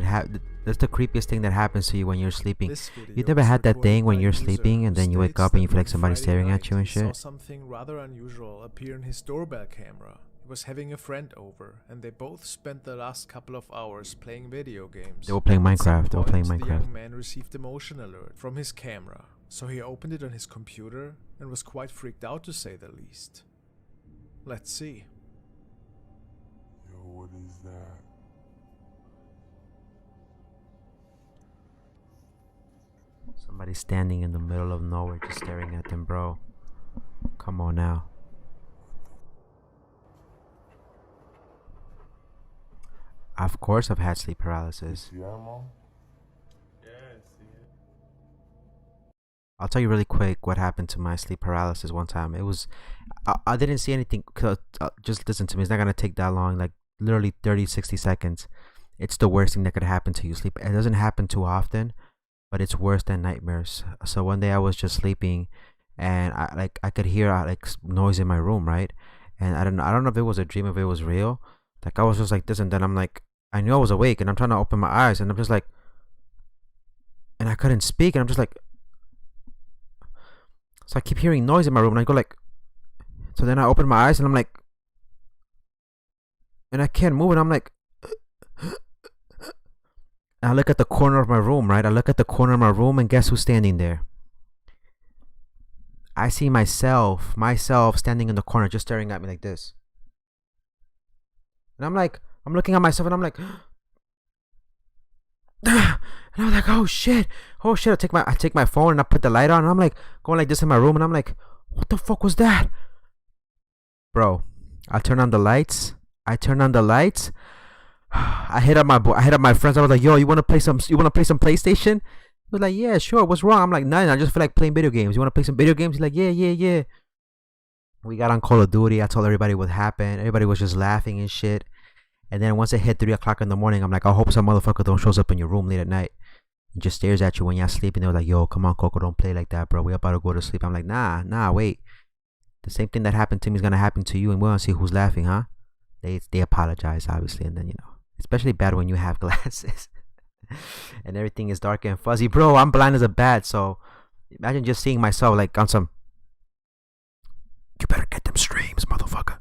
that's the creepiest thing that happens to you when you're sleeping. You never had that thing when you're sleeping and then you wake up and you feel like somebody's staring at you and He saw shit? something rather unusual appear in his doorbell camera. He was having a friend over, and they both spent the last couple of hours playing video games. They were playing At some Minecraft. They were playing point, The Minecraft. young man received a motion alert from his camera, so he opened it on his computer and was quite freaked out, to say the least. Let's see. Yo, what is that? Somebody's standing in the middle of nowhere just staring at them, bro. Come on now. Of course I've had sleep paralysis. Yeah, Mom? Yeah, I see it. I'll tell you really quick what happened to my sleep paralysis one time. It was, I didn't see anything. Just listen to me. It's not going to take that long, like literally 30, 60 seconds. It's the worst thing that could happen to you. Sleep. It doesn't happen too often, but it's worse than nightmares. So one day I was just sleeping and I could hear like noise in my room, right? And I don't know if it was a dream, if it was real. Like I was just like this, and then I'm like, I knew I was awake and I'm trying to open my eyes and I'm just like, and I couldn't speak and I'm just like, so I keep hearing noise in my room and I go like, so then I open my eyes and I'm like, and I can't move and I'm like, and I look at the corner of my room, right? I look at the corner of my room and guess who's standing there? I see myself standing in the corner just staring at me like this. And I'm like, I'm looking at myself and I'm like, and I was like, oh shit. I take my phone and I put the light on, and I'm like going like this in my room, and I'm like, what the fuck was that, bro? I turn on the lights. I hit up my friends. I was like, yo, you wanna play some PlayStation? He was like, yeah, sure. What's wrong? I'm like, nothing. I just feel like playing video games. You wanna play some video games? He's like, yeah. We got on Call of Duty. I told everybody what happened. Everybody was just laughing and shit. And then once it hit 3 o'clock in the morning, I'm like, I hope some motherfucker don't shows up in your room late at night and just stares at you when you're sleeping. They were like, yo, come on, Coco, don't play like that, bro. We about to go to sleep. I'm like, nah, wait. The same thing that happened to me is gonna happen to you, and we're gonna see who's laughing, huh? They apologize, obviously, and then especially bad when you have glasses and everything is dark and fuzzy, bro. I'm blind as a bat, so imagine just seeing myself like on some. You better get them streams, motherfucker.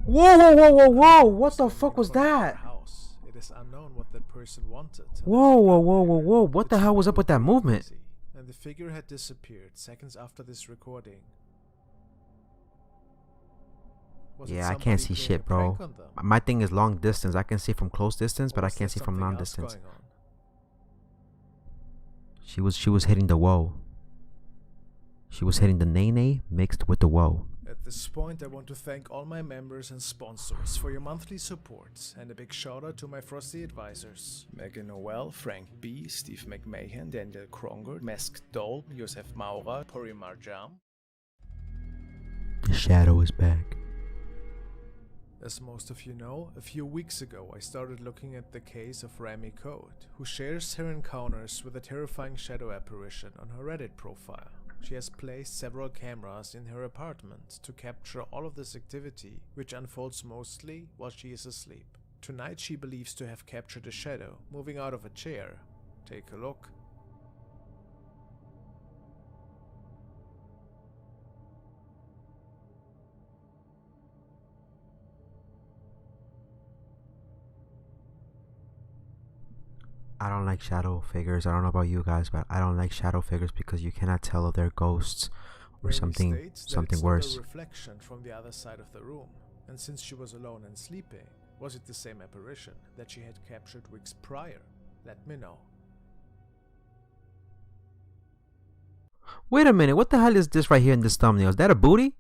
Whoa! What the fuck was that? It is unknown what that person wanted. Whoa! What the hell was up with that movement? And the figure had disappeared seconds after this recording. Yeah, I can't see shit, bro. My thing is long distance. I can see from close distance, but I can't see from long distance. She was hitting the whoa. She was hitting the nay mixed with the whoa. At this point, I want to thank all my members and sponsors for your monthly support, and a big shout out to my Frosty advisors: Megan Noel, Frank B, Steve McMahon, Daniel Kronger, Mesk Dole, Josef Maurer, Puri Marjam. The shadow is back. As most of you know, a few weeks ago I started looking at the case of Rami Code, who shares her encounters with a terrifying shadow apparition on her Reddit profile. She has placed several cameras in her apartment to capture all of this activity, which unfolds mostly while she is asleep. Tonight she believes to have captured a shadow moving out of a chair. Take a look. I don't like shadow figures. I don't know about you guys, but I don't like shadow figures because you cannot tell if they're ghosts or something worse. A reflection from the other side of the room, and since she was alone and sleeping, was it the same apparition that she had captured weeks prior? Let me know. Wait a minute, what the hell is this right here in this thumbnail? Is that a booty?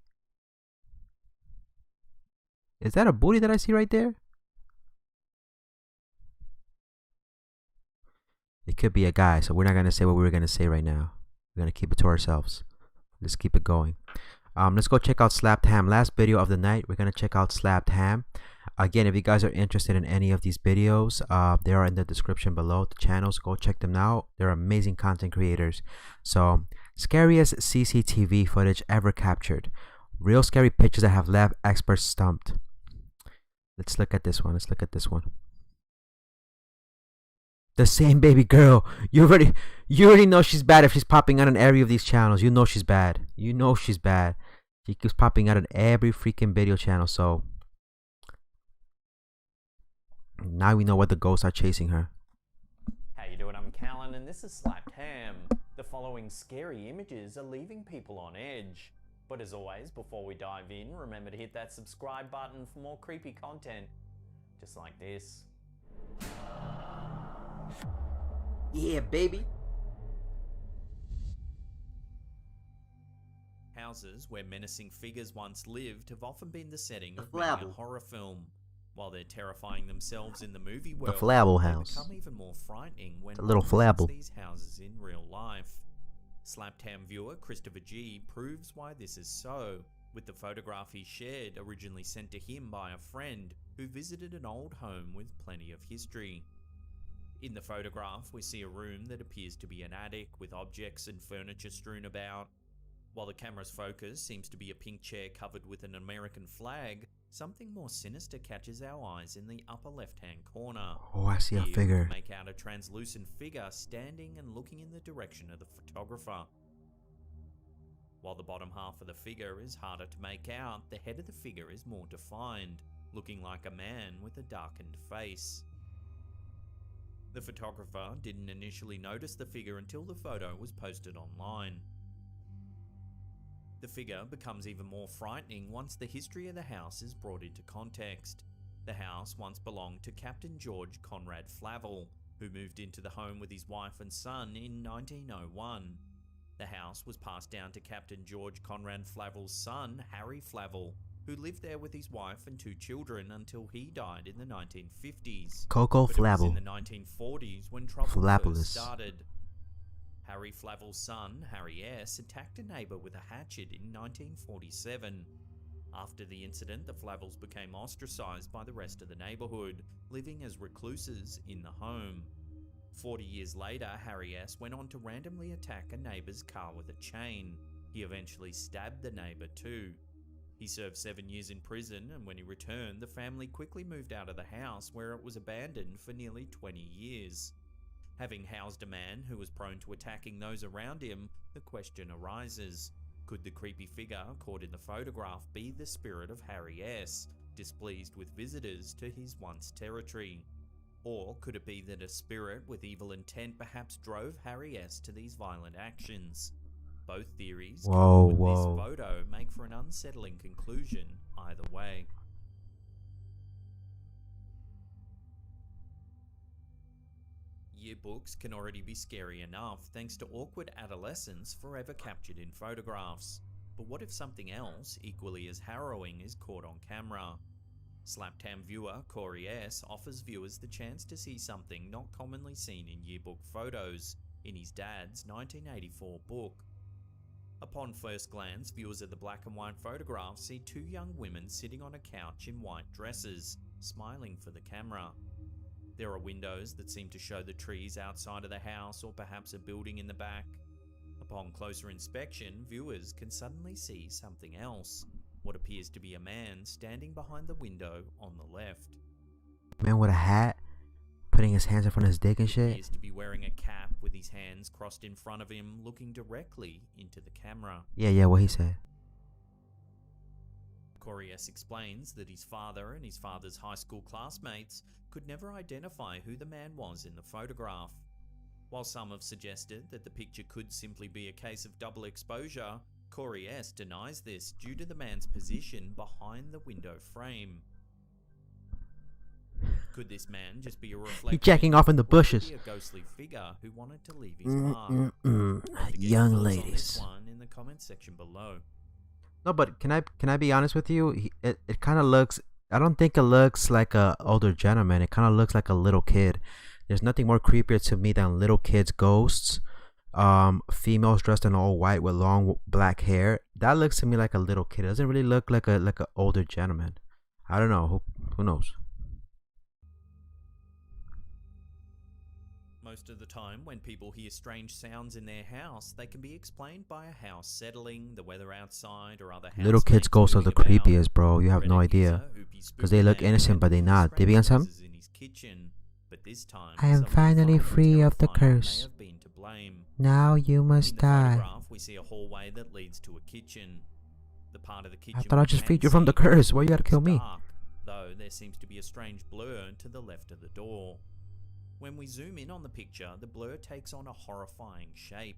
Is that a booty that I see right there? It could be a guy, so we're not going to say what we were going to say right now. We're going to keep it to ourselves. Let's keep it going. Let's go check out Slapped Ham. Last video of the night, we're going to check out Slapped Ham. Again, if you guys are interested in any of these videos, they are in the description below. The channels, go check them out. They're amazing content creators. So, scariest CCTV footage ever captured. Real scary pictures that have left experts stumped. Let's look at this one. The same baby girl. You already know she's bad if she's popping on every of these channels. You know she's bad. She keeps popping out on every freaking video channel. So now we know what the ghosts are chasing her. How you doing? I'm Callan, and this is Slapped Ham. The following scary images are leaving people on edge. But as always, before we dive in, remember to hit that subscribe button for more creepy content, just like this. Yeah, baby. Houses where menacing figures once lived have often been the setting of flabble. many a horror film. While they're terrifying themselves in the movie world, the flabble they house. become even more frightening when little one flabble. visits these houses in real life. Slapped Ham viewer Christopher G proves why this is so, with the photograph he shared originally sent to him by a friend who visited an old home with plenty of history. In the photograph, we see a room that appears to be an attic with objects and furniture strewn about. While the camera's focus seems to be a pink chair covered with an American flag, something more sinister catches our eyes in the upper left-hand corner. Oh, I see a Here figure. we make out a translucent figure standing and looking in the direction of the photographer. While the bottom half of the figure is harder to make out, the head of the figure is more defined, looking like a man with a darkened face. The photographer didn't initially notice the figure until the photo was posted online. The figure becomes even more frightening once the history of the house is brought into context. The house once belonged to Captain George Conrad Flavel, who moved into the home with his wife and son in 1901. The house was passed down to Captain George Conrad Flavel's son, Harry Flavel, who lived there with his wife and 2 children until he died in the 1950s. Coco But it was Flavel. in the 1940s when trouble Flavelous. first started. Harry Flavel's son, Harry S., attacked a neighbour with a hatchet in 1947. After the incident, the Flavels became ostracised by the rest of the neighbourhood, living as recluses in the home. 40 years later, Harry S. went on to randomly attack a neighbour's car with a chain. He eventually stabbed the neighbour too. He served 7 years in prison, and when he returned, the family quickly moved out of the house where it was abandoned for nearly 20 years. Having housed a man who was prone to attacking those around him, the question arises: could the creepy figure caught in the photograph be the spirit of Harry S., displeased with visitors to his once territory? Or could it be that a spirit with evil intent perhaps drove Harry S. to these violent actions? Both theories, coupled with this photo, make for an unsettling conclusion either way. Yearbooks can already be scary enough thanks to awkward adolescents forever captured in photographs. But what if something else, equally as harrowing, is caught on camera? Slaptam viewer Corey S. offers viewers the chance to see something not commonly seen in yearbook photos in his dad's 1984 book. Upon first glance, viewers of the black and white photograph see 2 young women sitting on a couch in white dresses, smiling for the camera. There are windows that seem to show the trees outside of the house or perhaps a building in the back. Upon closer inspection, viewers can suddenly see something else, what appears to be a man standing behind the window on the left. Man with a hat, putting his hands in front of his dick and He shit. appears to be wearing a cap with his hands crossed in front of him, looking directly into the camera. Yeah, what he said. Corey S. explains that his father and his father's high school classmates could never identify who the man was in the photograph. While some have suggested that the picture could simply be a case of double exposure, Corey S. denies this due to the man's position behind the window frame. Could this man just be a reflection? He jacking off in the bushes. Or could he be a ghostly figure who wanted to leave his mark? Young Thoughts on ladies. this one in the comment section below. No, but can I be honest with you? It kind of looks. I don't think it looks like a older gentleman. It kind of looks like a little kid. There's nothing more creepier to me than little kids' ghosts. Females dressed in all white with long black hair. That looks to me like a little kid. It doesn't really look like a older gentleman. I don't know. Who knows? Most of the time, when people hear strange sounds in their house, they can be explained by a house settling, the weather outside, or other Little kids' ghosts are the creepiest, bro. You have no idea. Because they look innocent, but they not. They be on some. I am finally free of the curse. Now you must die. We see a hallway that leads to a kitchen. The part of the kitchen I thought I just freed you from the curse. Why you gotta kill me? Dark, though there seems to be a strange blur to the left of the door. When we zoom in on the picture, the blur takes on a horrifying shape.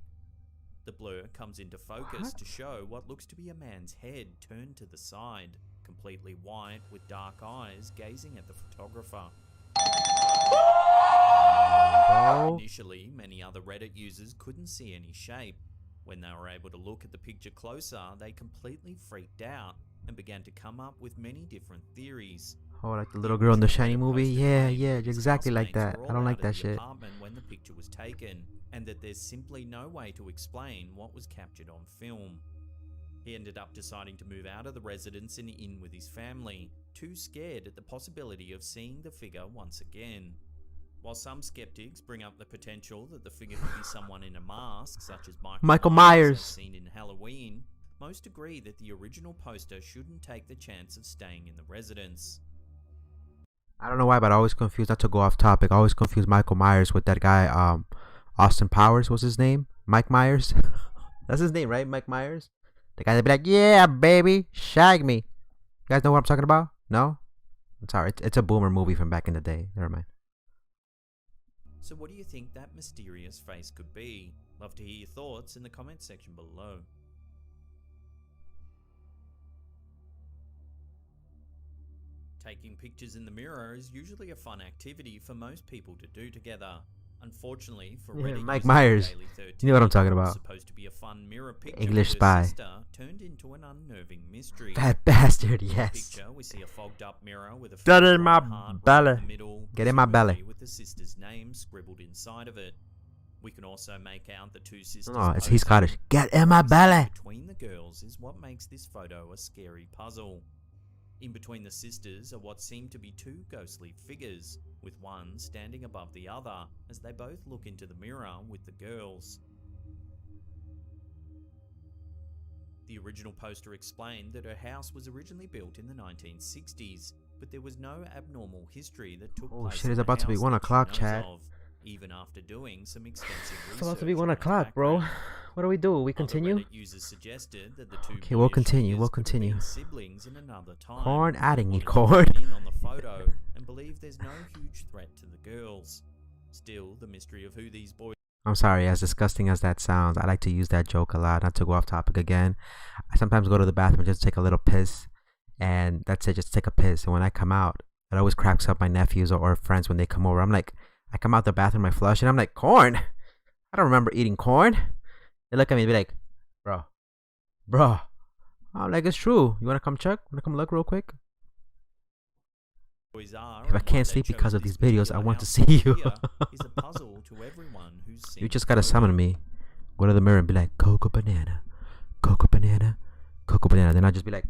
The blur comes into focus to show what looks to be a man's head turned to the side, completely white with dark eyes gazing at the photographer. Initially, many other Reddit users couldn't see any shape. When they were able to look at the picture closer, they completely freaked out and began to come up with many different theories. Oh, like the little girl in the Shiny movie? Yeah, exactly like that. I don't like that shit. When the picture was taken, and that there's simply no way to explain what was captured on film. He ended up deciding to move out of the residence and in with his family, too scared at the possibility of seeing the figure once again. While some skeptics bring up the potential that the figure could be someone in a mask, such as Michael Myers, as seen in Halloween, most agree that the original poster shouldn't take the chance of staying in the residence. I don't know why, but I always confuse, not to go off topic, I always confuse Michael Myers with that guy, Austin Powers was his name? Mike Myers? That's his name, right? Mike Myers? The guy that'd be like, yeah, baby, shag me. You guys know what I'm talking about? No? I'm sorry, it's a boomer movie from back in the day. Never mind. So what do you think that mysterious face could be? Love to hear your thoughts in the comment section below. Taking pictures in the mirror is usually a fun activity for most people to do together. Unfortunately, for Reddit Mike user Myers. Daily 13, You know what I'm talking it was about. supposed to be a fun mirror picture English with her spy. sister turned into an unnerving mystery. That bastard, In yes. the picture, we see a fogged up mirror with a That fake in my white heart belly. right in the middle, Get in my belly. presumably with the sister's name scribbled inside of it. We can also make out the two sisters. Oh, he's posing. Scottish. Get in my What we see belly. between the girls is what makes this photo a scary puzzle. In between the sisters are what seem to be two ghostly figures, with one standing above the other as they both look into the mirror with the girls. The original poster explained that her house was originally built in the 1960s, but there was no abnormal history that took Oh place shit, in it's the about to be house 1 that she o'clock, knows chat. of, even after doing some extensive research. It's about to be 1 on her o'clock, bro. background. What do we do? We Other continue? Reddit users suggested that the two Okay, we'll boyish continue, figures we'll could have been continue. siblings in another time. Corn who adding me, wanted to corn. join in on the photo and believe there's no huge threat to the girls. Still, the mystery of who these boys. I'm sorry, as disgusting as that sounds, I like to use that joke a lot, not to go off topic again. I sometimes go to the bathroom just to take a little piss, and that's it, just take a piss. And when I come out, it always cracks up my nephews or friends when they come over. I'm like, I come out the bathroom, I flush, and I'm like, corn? I don't remember eating corn. They look at me and be like, bro. I'm like, it's true. You want to come check? Want to come look real quick? Boys are If I and can't why they sleep chose because of this these videos, I particular want to house see you. here is a puzzle to everyone who's seen You just the gotta photo. summon me. Go to the mirror and be like, Cocoa banana, Cocoa banana, Cocoa banana. Then I'll just be like,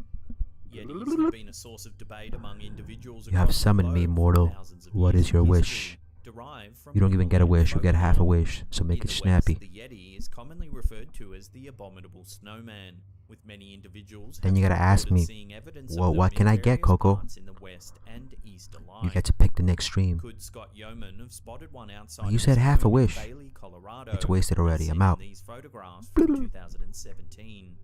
Yetis have been a source of debate among individuals you have across the summoned me, globe for mortal. thousands of What years is your of wish? history, derived from You don't even get a people wish, you get half a folklore. wish. So make In it the snappy. West, the Yeti is commonly referred to as the abominable snowman, with many individuals Then you having gotta ask reported me, seeing evidence of well, them what in can I get, various Coco? parts in the West and East alike. You get to pick the next stream. Could Scott Yeoman have spotted one outside Well, you of said his half a home in wish. Bailey, Colorado, It's wasted already. as I'm seen in out. These photographs from 2017.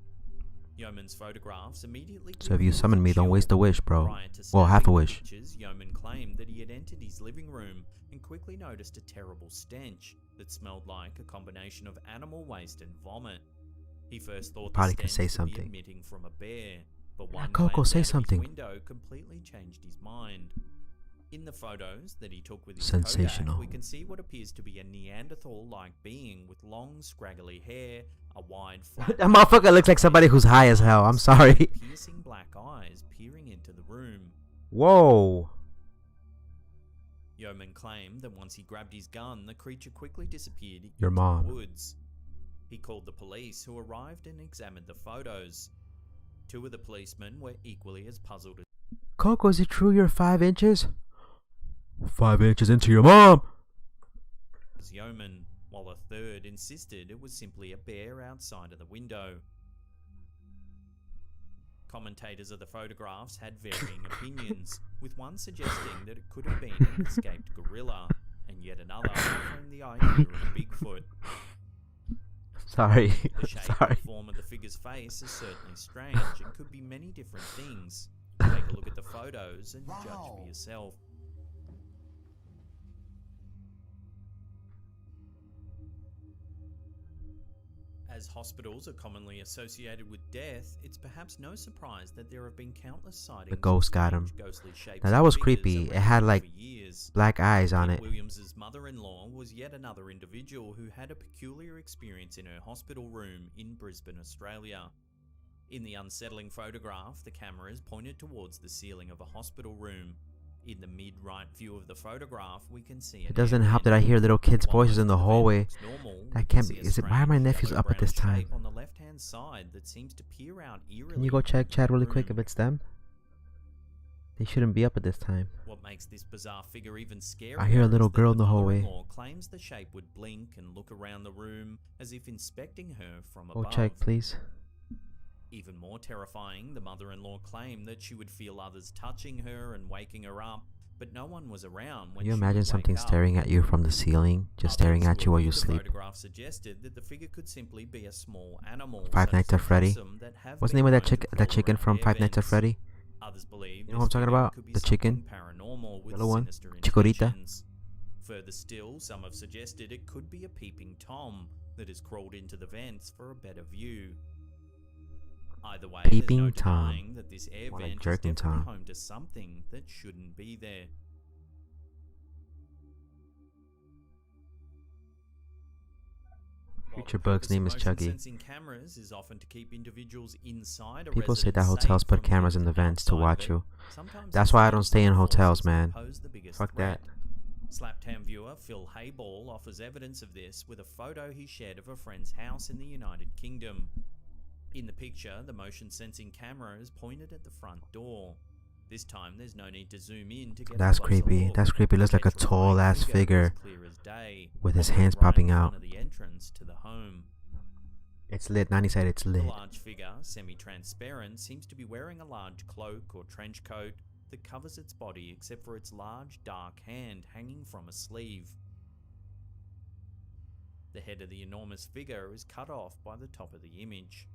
Yeoman's photographs immediately So if give you viewers summon a me, don't chill. waste a wish, bro. Prior to Well, half a snapping the wish. pictures, Yeoman claimed that he had entered his living room and quickly noticed a terrible stench that smelled like a combination of animal waste and vomit. He first thought Probably the can stench say could be something. emitting from a bear, but Yeah, one Coco, glance say out of his something. window completely changed his mind. In the photos that he took with his Sensational. Kodak, we can see what appears to be a Neanderthal-like being with long, scraggly hair, a wide, flat That motherfucker looks like somebody who's high as hell. I'm sorry. piercing black eyes peering into the room. Whoa. Yeoman claimed that once he grabbed his gun, the creature quickly disappeared Your into mom. the woods. He called the police, who arrived and examined the photos. Two of the policemen were equally as puzzled Coco, is it true you're 5 inches? 5 inches into your mom. as Yeoman, while a third insisted it was simply a bear outside of the window. Commentators of the photographs had varying opinions, with one suggesting that it could have been an escaped gorilla, and yet another offering the idea of a Bigfoot. Sorry. The shape Sorry. and form of the figure's face is certainly strange and could be many different things. Take a look at the photos and judge for yourself. As hospitals are commonly associated with death, it's perhaps no surprise that there have been countless sightings The ghost got him. of ghostly shapes Now that and was figures creepy. It around had for like years. black eyes on Kit it. Williams's mother-in-law was yet another individual who had a peculiar experience in her hospital room in Brisbane, Australia. In the unsettling photograph, the camera is pointed towards the ceiling of a hospital room. In the mid-right view of the photograph, we can see It doesn't help that I hear little kids' voices in the hallway. That can't be. Is it? Why are my nephews up at this time? on the left-hand side that seems to peer out eerily. Can you go check chat really quick room. if it's them? They shouldn't be up at this time. What makes this bizarre figure even scarier I hear a little is that girl in the hallway. mother-in-law claims the shape would blink and look around the room as if inspecting her from Go above. check, please. Even more terrifying, the mother-in-law claimed that she would feel others touching her and waking her up, but no one was around when Can you she imagine would something wake up. staring at you from the ceiling, just staring Others at who you while you viewed the sleep? photograph suggested that the figure could simply be a small animal, Five such Nights as at a Freddy. possum that have What's the been name of that known to chicken? crawl That chicken around from air Five Nights at vents. Freddy? Others believe You know what I'm talking figure about? could be The something chicken? paranormal with Yellow one? sinister Chikorita? intentions. Further still, some have suggested it could be a peeping Tom that has crawled into the vents for a better view. Either way, Peeping there's no Tom. denying that this air More like vent is Jerking definitely Tom. home to something that shouldn't be there. Creature Bug's name is Chuggy. Motion-sensing cameras is often to keep individuals inside a People say that residence hotels safe put from cameras in the things vents to outside watch of you. it. Sometimes That's it's why I the don't stay in outside hotels, forces man. pose the biggest Fuck threat. that. Slaptown viewer Phil Hayball offers evidence of this with a photo he shared of a friend's house in the United Kingdom. In the picture, the motion-sensing camera is pointed at the front door. This time, there's no need to zoom in to get That's a closer creepy. look. That's creepy. Looks like a Petrifying tall ass figure is figure clear as day, with his hovering hands right popping in front out. of the entrance to the home. It's lit. 90 said it's The lit. large figure, semi-transparent, seems to be wearing a large cloak or trench coat that covers its body except for its large dark hand hanging from a sleeve. The head of the enormous figure is cut off by the top of the image.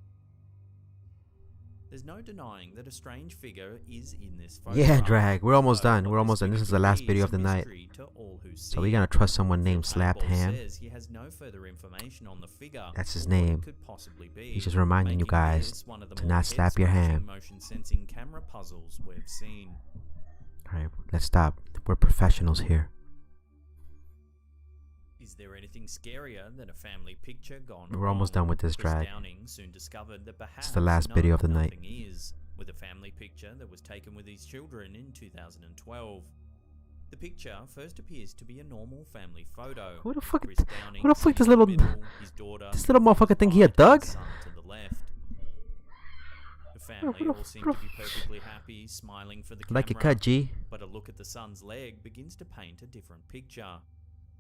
There's no denying that a strange figure is in this photograph. Yeah, drag. We're almost Though done. what We're almost done. figure This is the could last be video is of the a night. mystery to all who So see we're it. gonna trust someone named Phil Hayball Slaptham. says he has no further information on the figure. That's his or what it name. could possibly be, He's just reminding you making guys this one of the to more not slap your head-scratching hand. motion-sensing camera puzzles we've seen. Alright, let's stop. We're professionals here. Is there anything scarier than a family picture gone We're almost done with this Chris drag. Downing soon discovered that perhaps It's the last video of the night. nothing is, with a family picture that was taken with his children in 2012. The picture first appears to be a normal family photo. Who the fuck? Chris Downing What the fuck? This sitting in little, the middle, his daughter this little motherfucker think he a Doug? son to the left. The family all seem to be perfectly happy, smiling for the camera. Like your cut, G. But a look at the son's leg begins to paint a different picture.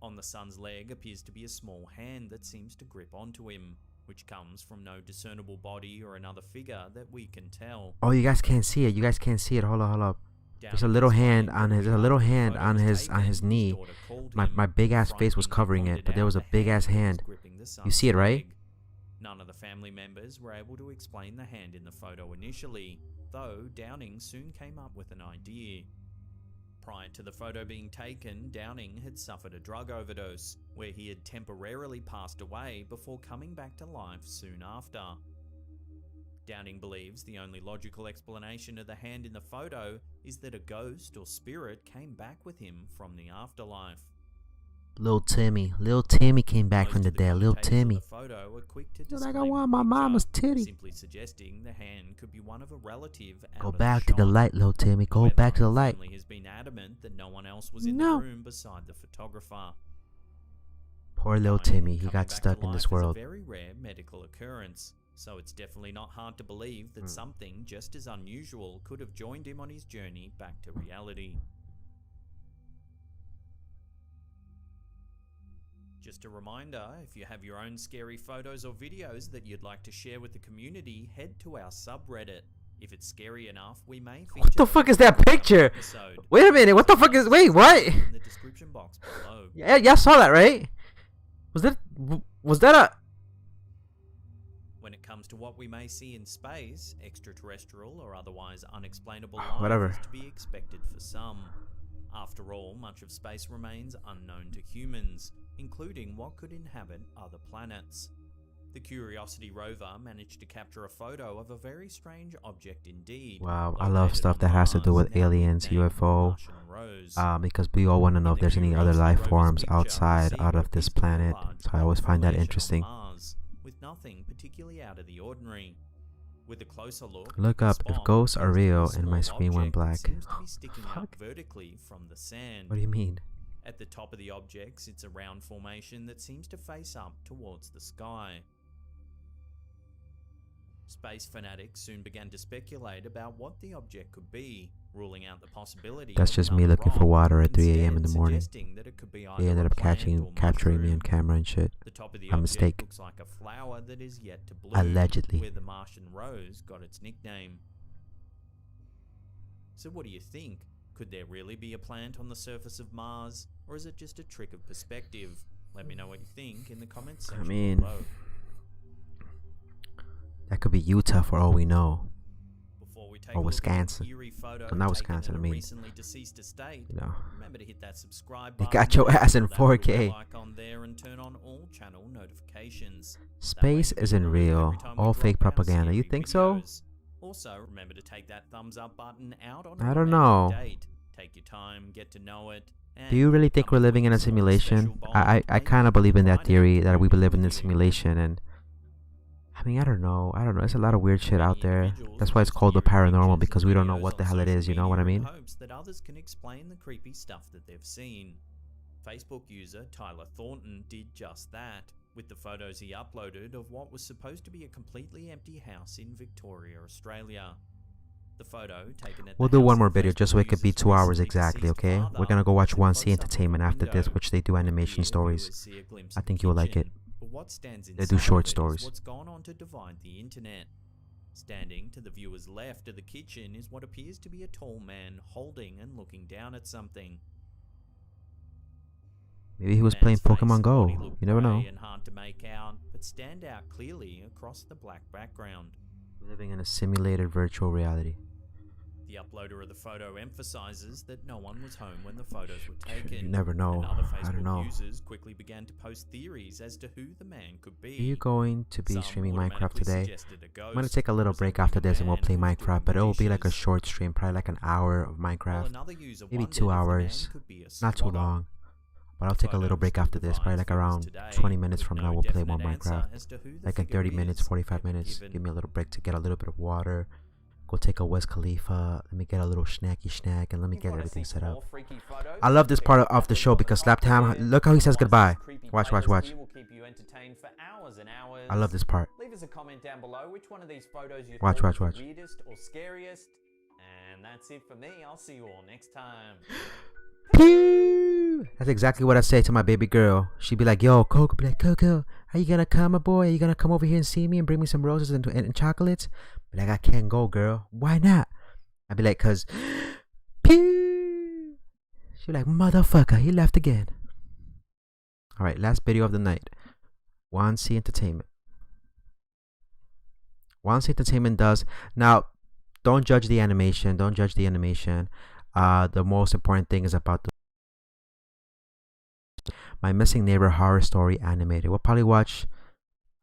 On the son's leg appears to be a small hand that seems to grip onto him, which comes from no discernible body or another figure that we can tell. Oh, you guys can't see it. You guys can't see it. Hold up. There's a little hand on his. There's a little hand on his knee. My big ass face was covering it, but there was a big ass hand. You see it, right? None of the family members were able to explain the hand in the photo initially, though Downing soon came up with an idea. Prior to the photo being taken, Downing had suffered a drug overdose, where he had temporarily passed away before coming back to life soon after. Downing believes the only logical explanation of the hand in the photo is that a ghost or spirit came back with him from the afterlife. Little Timmy came back from the dead. Little Timmy. You're like, I want my mama's titty. Simply suggesting the hand could be one of a relative. Go back to the light, little Timmy. Go back to the light. The family has been adamant that no one else was in the room beside the photographer. Poor little Timmy. He got stuck in this world. It's a very rare medical occurrence, so it's definitely not hard to believe that something just as unusual could have joined him on his journey back to reality. Just a reminder, if you have your own scary photos or videos that you'd like to share with the community, head to our subreddit. If it's scary enough, we may feature What the fuck is that picture? Wait a minute. What the fuck is? Wait, what? In the description box below. Yeah, y'all saw that, right? Was that a? When it comes to what we may see in space, extraterrestrial or otherwise unexplainable Whatever. life is to be expected for some. After all, much of space remains unknown to humans, including what could inhabit other planets. The Curiosity rover managed to capture a photo of a very strange object indeed. Wow, I love stuff that has to do with aliens, UFO, because we all want to know if there's any other life forms outside out of this planet. So I always find that interesting. With nothing particularly out of the ordinary. With a closer look, Look up if ghosts are real and my screen went black. Seems to be sticking out vertically from the sand. What do you mean? At the top of the object sits a round formation that seems to face up towards the sky. Space fanatics soon began to speculate about what the object could be, ruling out the possibility. That's just me looking for water at 3 a.m. in the morning. They ended up capturing me on camera and shit. The top of the A object mistake. looks like a flower that is yet to bloom, Allegedly. where the Martian rose got its nickname. So what do you think? Could there really be a plant on the surface of Mars, or is it just a trick of perspective? Let me know what you think in the comments section below. That could be Utah for all we know. Before we take Or a look at this Wisconsin. eerie photo Well, not taken Wisconsin, in I a mean, recently deceased estate, you know, remember to hit that subscribe they button. got your ass in that little 4K. bell icon there and turn on all channel notifications. Space isn't real. All fake propaganda. You think so? Also, remember to take that thumbs up button out on I a don't romantic know. date. Take your time, get to know it. Do you really think we're living in a simulation? I kind of believe in that theory that we live in a simulation, and I mean, I don't know. There's a lot of weird shit out there. That's why it's called the paranormal, because we don't know what the hell it is. You know what I mean? Hopes that others can explain the creepy stuff that they've seen. Facebook user Tyler Thornton did just that, with the photos he uploaded of what was supposed to be a completely empty house in Victoria, Australia. The photo taken at We'll do one more video just so it could be 2 hours exactly, okay? We're gonna go watch 1C Entertainment after this, which they do animation stories. I think you'll like it. But what stands They do inside short of it is stories. what's gone on to divide the internet. Standing to the viewer's left of the kitchen is what appears to be a tall man holding and looking down at something. Maybe he was playing Pokemon Go. You never know. And hard to make out, but stand out clearly across the black background. Living in a simulated virtual reality. The uploader of the photo emphasizes that no one was home when the photos were taken. You never know. And other I don't Facebook know. users quickly began to post theories as to who the man could be. Are you going to be Some streaming Minecraft automatically today? suggested a I'm gonna ghost, take a little break after this and we'll play Minecraft, but it'll be like a short stream, probably like an hour of Minecraft. another user Maybe wondered 2 if the man hours. could be a Not too squatter. long. But I'll take a little break after this, probably like around 20 minutes from now we'll play more Minecraft. Like in 30 minutes, 45 minutes. Give me a little break to get a little bit of water. Go take a West Khalifa. Let me get a little snacky snack and let me get everything set up. I love this part of the show because Slaptam, look how he says goodbye. Watch, watch, watch. I love this part. Leave us a comment down below which one of these photos you Watch, thought watch, was watch. the weirdest or scariest. And that's it for me. I'll see you all next time. Pew! That's exactly what I say to my baby girl. She'd be like, yo, Coco, be like, Coco, are you gonna come, my boy? Are you gonna come over here and see me and bring me some roses and chocolates? Be like, I can't go, girl. Why not? I'd be like, cause, pew! She'd be like, motherfucker, he left again. Alright, last video of the night. 1C Entertainment. 1C Entertainment does. Now, don't judge the animation. Don't judge the animation. The most important thing is about the My Missing Neighbor Horror Story animated. We'll probably watch.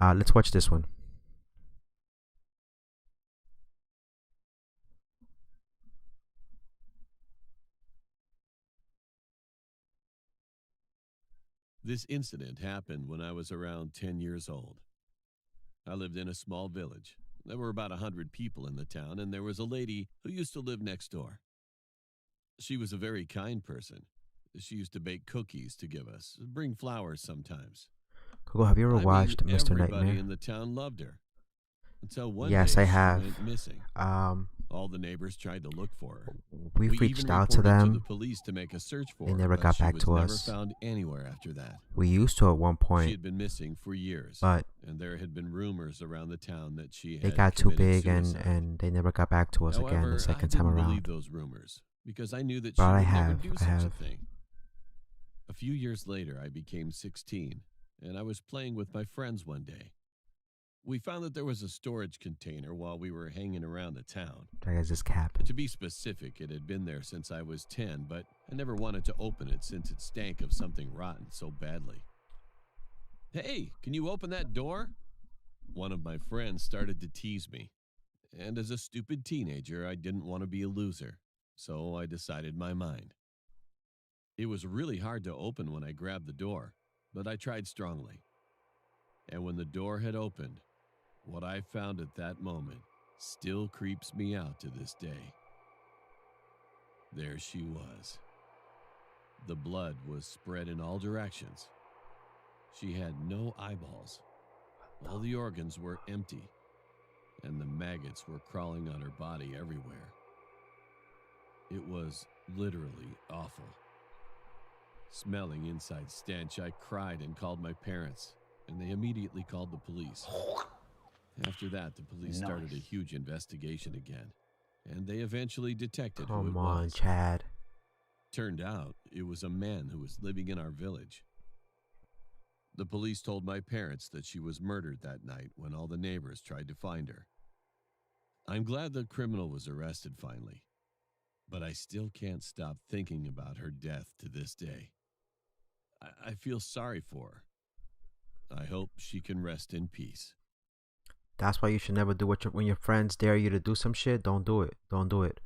Let's watch this one. This incident happened when I was around 10 years old. I lived in a small village. There were about 100 people in the town, and there was a lady who used to live next door. She was a very kind person. She used to bake cookies to give us, bring flowers sometimes. Coco, have you ever watched Mr. Everybody Nightmare? in the town loved her. Until one Yes, day I she have. went missing. All the neighbors tried to look for her. We've We reached even out to reported them. the police to make a search for They her, never but got she back was to never us. found anywhere after that. We used to at one She point. had been missing for years, But and there had been rumors around the town that she they had got too committed big suicide. and they never got back to us again However, the second I time didn't believe around. those rumors because I knew that But she I would never have, do I such a have. thing. A few years later, I became 16, and I was playing with my friends one day. We found that there was a storage container while we were hanging around the town. That guy's just cap. To be specific, it had been there since I was 10, but I never wanted to open it since it stank of something rotten so badly. Hey, can you open that door? One of my friends started to tease me, and as a stupid teenager, I didn't want to be a loser, so I decided my mind. It was really hard to open when I grabbed the door, but I tried strongly. And when the door had opened, what I found at that moment still creeps me out to this day. There she was. The blood was spread in all directions. She had no eyeballs. All the organs were empty, and the maggots were crawling on her body everywhere. It was literally awful. Smelling inside stench, I cried and called my parents, and they immediately called the police. After that, the police started a huge investigation again, and they eventually detected who it Come on, was. Chad. Turned out, it was a man who was living in our village. The police told my parents that she was murdered that night when all the neighbors tried to find her. I'm glad the criminal was arrested finally, but I still can't stop thinking about her death to this day. I feel sorry for her. I hope she can rest in peace. That's why you should never do when your friends dare you to do some shit. Don't do it. Don't do it.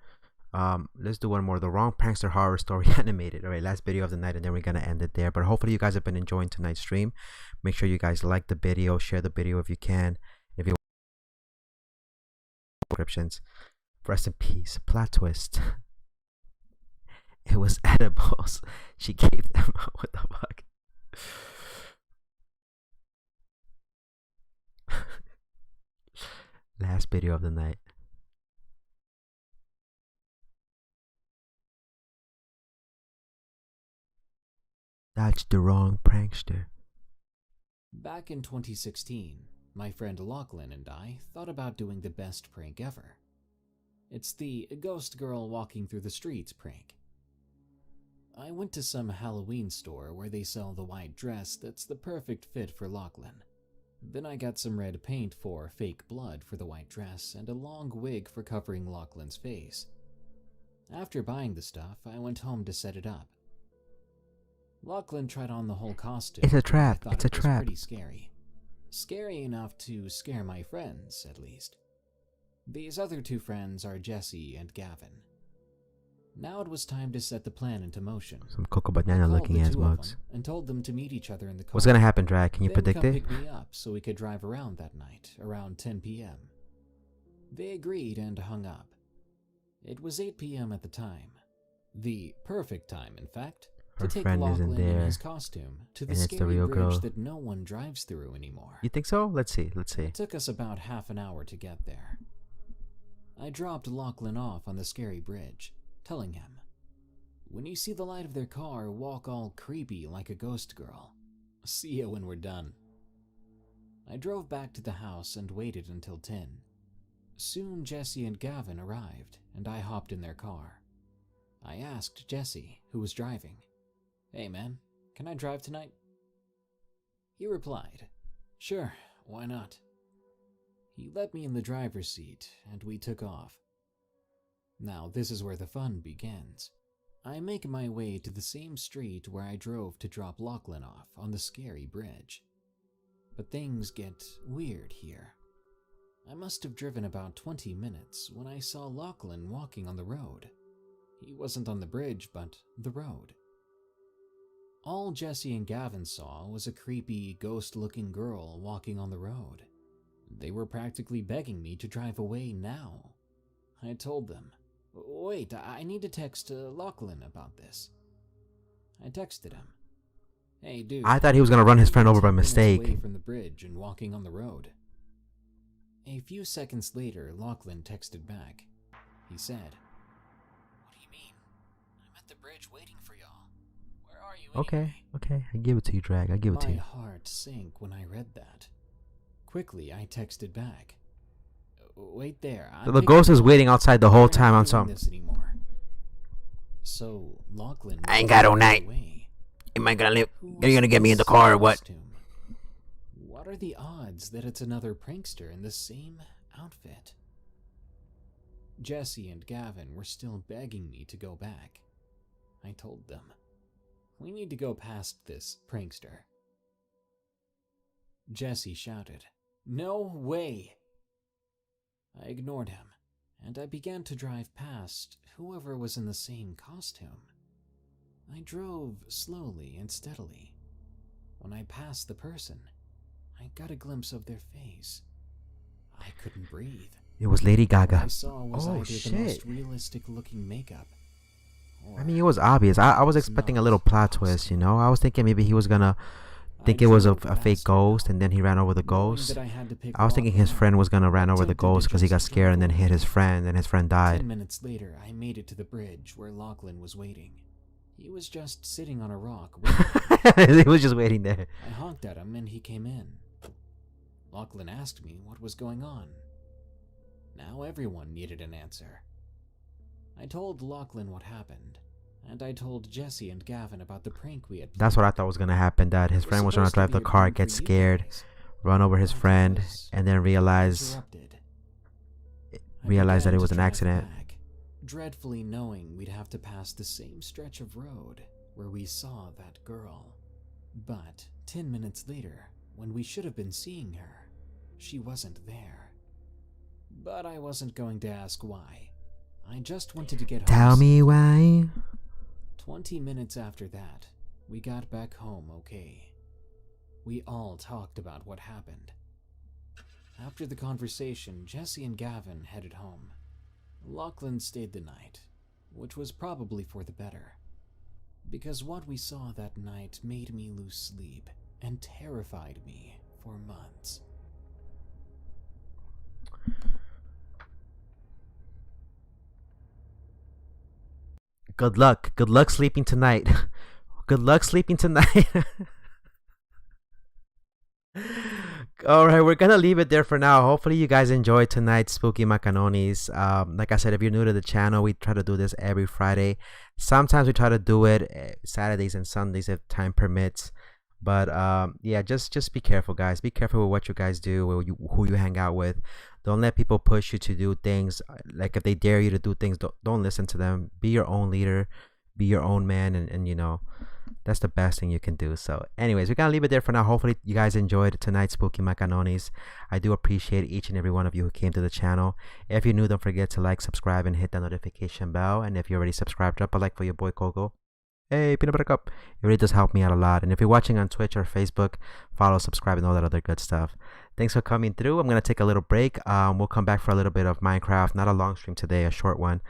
Let's do one more. The Wrong Prankster Horror Story Animated. All right, last video of the night, and then we're gonna end it there. But hopefully you guys have been enjoying tonight's stream. Make sure you guys like the video, share the video if you can. If you descriptions. Rest in peace. Plot twist. It was edibles. She gave them up. What the fuck? Last video of the night. That's the wrong prankster. Back in 2016, my friend Lachlan and I thought about doing the best prank ever. It's the ghost girl walking through the streets prank. I went to some Halloween store where they sell the white dress that's the perfect fit for Lachlan. Then I got some red paint for fake blood for the white dress and a long wig for covering Lachlan's face. After buying the stuff, I went home to set it up. Lachlan tried on the whole costume. It's a trap. It's a trap. Pretty scary. Scary enough to scare my friends, at least. These other two friends are Jesse and Gavin. Now it was time to set the plan into motion. Some Coco Banana looking ass mugs. And told them to meet each other in the car. What's gonna happen, Drag? Can you predict it? Pick me up so we could drive around that night, around 10 p.m. They agreed and hung up. It was 8 p.m. at the time. The perfect time, in fact. Her to take friend Lachlan isn't there, in his costume to the and it's scary the real bridge girl. that no one drives through anymore. You think so? Let's see. Let's see. It took us about half an hour to get there. I dropped Lachlan off on the scary bridge, telling him, "When you see the light of their car, walk all creepy like a ghost girl. See you when we're done." I drove back to the house and waited until 10. Soon Jesse and Gavin arrived, and I hopped in their car. I asked Jesse, who was driving, "Hey man, can I drive tonight?" He replied, "Sure, why not?" He let me in the driver's seat, and we took off. Now this is where the fun begins. I make my way to the same street where I drove to drop Lachlan off on the scary bridge. But things get weird here. I must have driven about 20 minutes when I saw Lachlan walking on the road. He wasn't on the bridge, but the road. All Jesse and Gavin saw was a creepy, ghost-looking girl walking on the road. They were practically begging me to drive away now. I told them, "Wait, I need to text Lachlan about this." I texted him, "Hey dude, I thought he was gonna run his friend over by mistake." Away from the bridge and walking on the road. A few seconds later, Lachlan texted back. He said, "What do you mean? I'm at the bridge waiting for y'all. Where are you anyway?" Okay, I give it to you, Drag. I give it to My you. heart sank when I read that. Quickly, I texted back, "Wait there. So the ghost is waiting outside the whole time on some. So Lachlan, I ain't got all night. Am I gonna live? Are you gonna get me in the car or what? What are the odds that it's another prankster in the same outfit? Jesse and Gavin were still begging me to go back. I told them, "We need to go past this prankster." Jesse shouted, "No way!" I ignored him, and I began to drive past whoever was in the same costume. I drove slowly and steadily. When I passed the person, I got a glimpse of their face. I couldn't breathe. It was Lady Gaga. What I saw was either shit. the most realistic-looking makeup. I mean, it was obvious. I was expecting a little plot twist, you know? I was thinking maybe he was gonna think it was a fake ghost, and then he ran over the ghost. I was thinking his friend was gonna run over the ghost because he got scared and then hit his friend, and his friend 10 died. minutes later, I made it to the bridge where Lachlan was waiting. He was just sitting on a rock. He was just waiting there. I honked at him and he came in. Lachlan asked me what was going on. Now everyone needed an answer. I told Lachlan what happened, and I told Jesse and Gavin about the prank we had planned. That's what I thought was gonna happen, that his friend was trying to drive the car, get scared, run over his friend, and then realize realized that began it was to an drive accident. back, dreadfully knowing we'd have to pass the same stretch of road where we saw that girl. But 10 minutes later, when we should have been seeing her, she wasn't there. But I wasn't going to ask why. I just wanted to get home. Tell me why. 20 minutes after that, we got back home okay. We all talked about what happened. After the conversation, Jesse and Gavin headed home. Lachlan stayed the night, which was probably for the better, because what we saw that night made me lose sleep and terrified me for months. Good luck. Good luck sleeping tonight. Good luck sleeping tonight. Alright, we're gonna leave it there for now. Hopefully you guys enjoyed tonight's Spooky Macanonies. Like I said, if you're new to the channel, we try to do this every Friday. Sometimes we try to do it Saturdays and Sundays if time permits. But yeah, just be careful, guys. Be careful with what you guys do, who you hang out with. Don't let people push you to do things. Like if they dare you to do things, don't listen to them. Be your own leader. Be your own man, and you know, that's the best thing you can do. So anyways, we're gonna leave it there for now. Hopefully you guys enjoyed tonight's Spooky Macanonies. I do appreciate each and every one of you who came to the channel. If you're new, don't forget to like, subscribe, and hit that notification bell. And if you're already subscribed, drop a like for your boy Coco. Hey, peanut butter cup. It really does help me out a lot. And if you're watching on Twitch or Facebook, follow, subscribe, and all that other good stuff. Thanks for coming through. I'm gonna take a little break. We'll come back for a little bit of Minecraft. Not a long stream today, a short one.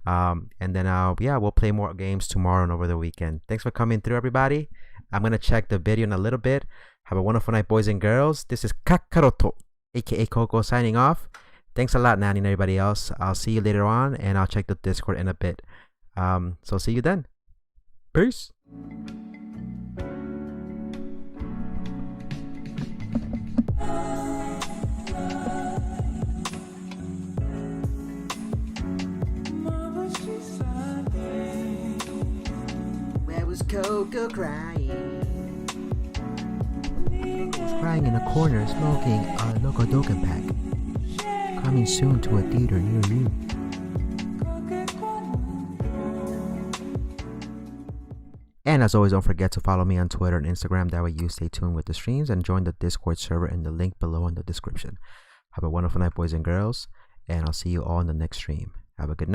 And then yeah, we'll play more games tomorrow and over the weekend. Thanks for coming through, everybody. I'm gonna check the video in a little bit. Have a wonderful night, boys and girls. This is Kakaroto, aka Coco, signing off. Thanks a lot, Nani, and everybody else. I'll see you later on, and I'll check the Discord in a bit. So see you then. Peace. Where was Coco crying? Coco was crying in a corner, smoking a Loco Doken pack. Coming soon to a theater near you. And as always, don't forget to follow me on Twitter and Instagram. That way you stay tuned with the streams and join the Discord server in the link below in the description. Have a wonderful night, boys and girls, and I'll see you all in the next stream. Have a good night.